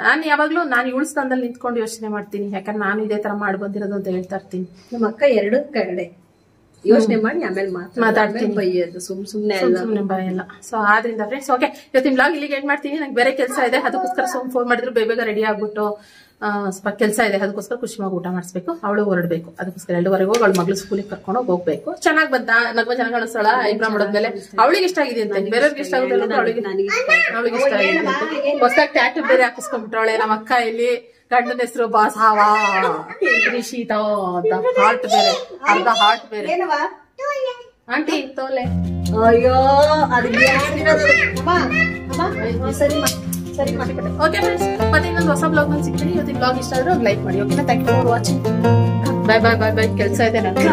ನಾನು ಯಾವಾಗ್ಲೂ ನಾನು ಇವಳ ಸ್ಥಾನದಲ್ಲಿ ನಿಂತ್ಕೊಂಡು ಯೋಚನೆ ಮಾಡ್ತೀನಿ. ಯಾಕಂದ್ರೆ ನಾನು ಇದೇ ತರ ಮಾಡಿ ಬಂದಿರೋದು ಅಂತ ಹೇಳ್ತಾ ಇರ್ತೀನಿ. ನಮ್ಮ ಅಕ್ಕ ಎರಡು ಕಡೆ ಯೋಚನೆ ಮಾಡಿ ಆಮೇಲೆ ಮಾತಾಡ್ತೀನಿ. ಬೈಯೋದು ಸುಮ್ನೆ ಭಯಲ್ಲ. ಸೊ ಆದ್ರಿಂದ ಫ್ರೆಂಡ್ಸ್ ಓಕೆ ಇವತ್ತಿನ ಬ್ಲಾಗ್ ಇಲ್ಲಿಗೆ ಎಂಡ್ ಮಾಡ್ತೀನಿ. ನಂಗೆ ಬೇರೆ ಕೆಲಸ ಇದೆ, ಅದಕ್ಕೋಸ್ಕರ ಫೋನ್ ಮಾಡಿದ್ರು ಬೇಗ ರೆಡಿ ಆಗ್ಬಿಟ್ಟು ಸ್ವಲ್ಪ ಕೆಲಸ ಇದೆ, ಅದಕ್ಕೋಸ್ಕರ ಖುಷಿಯಾಗಿ ಊಟ ಮಾಡಿಸ್ಬೇಕು. ಅವಳು ಹೊರಡ್ಬೇಕು, ಅದಕ್ಕೋಸ್ಕರ 2:30 ಹೋಗಿ ಅವಳ ಮಗಳು ಸ್ಕೂಲಿಗೆ ಕರ್ಕೊಂಡು ಹೋಗ್ಬೇಕು. ಚೆನ್ನಾಗ್ ಬಂತ ನಗ್ಮ ಚೆನ್ನಾಗ್ ಕಾಣಿಸ್ತಾಳ ಐಬ್ರಾ ಮಾಡೋದ್ಮೇಲೆ. ಅವಳಿಗೆ ಇಷ್ಟ ಆಗಿದೆ ಅಂತ, ಬೇರೆಯವ್ರಿಗೆ ಇಷ್ಟ ಆಗುದಿಲ್ಲ, ಅವಳಿಗೆ ಇಷ್ಟ ಆಗಿದೆ ಅಂತ. ಹೊಸದಾಗಿ ಟ್ಯಾಟೂ ಬೇರೆ ಹಾಕಿಸ್ಕೊಂಡ್ಬಿಟ್ಟವಳೆ ನಮ್ಮ ಅಕ್ಕ. ಇಲ್ಲಿ ಗಂಡನ ಹೆಸರು ಬಾಸಾವಾ ರಿಷಿತಾ ಅಂತ, ಹಾರ್ಟ್ ಬೇರೆ, ಅರ್ಧ ಹಾರ್ಟ್ ಬೇರೆ. ಆಂಟಿ ತೋಲೆ. ಅಯ್ಯೋ ಅದು ಸರಿ ಮಾಡಿಬಿಟ್ಟೆ. ಓಕೆ ಫ್ರೆಂಡ್ಸ್, ಮತ್ತೆ ಇನ್ನೊಂದು ಹೊಸ ಬ್ಲಾಗ್ ಬಂದು ಸಿಗ್ತೀನಿ. ಇವತ್ತಿನ ಬ್ಲಾಗ್ ಇಷ್ಟ ಆದ್ರೆ ಲೈಕ್ ಮಾಡಿ. ಓಕೆನಾ? Thank you for watching. Bye. ಕೆಲಸ ಇದೆ ನನಗೆ.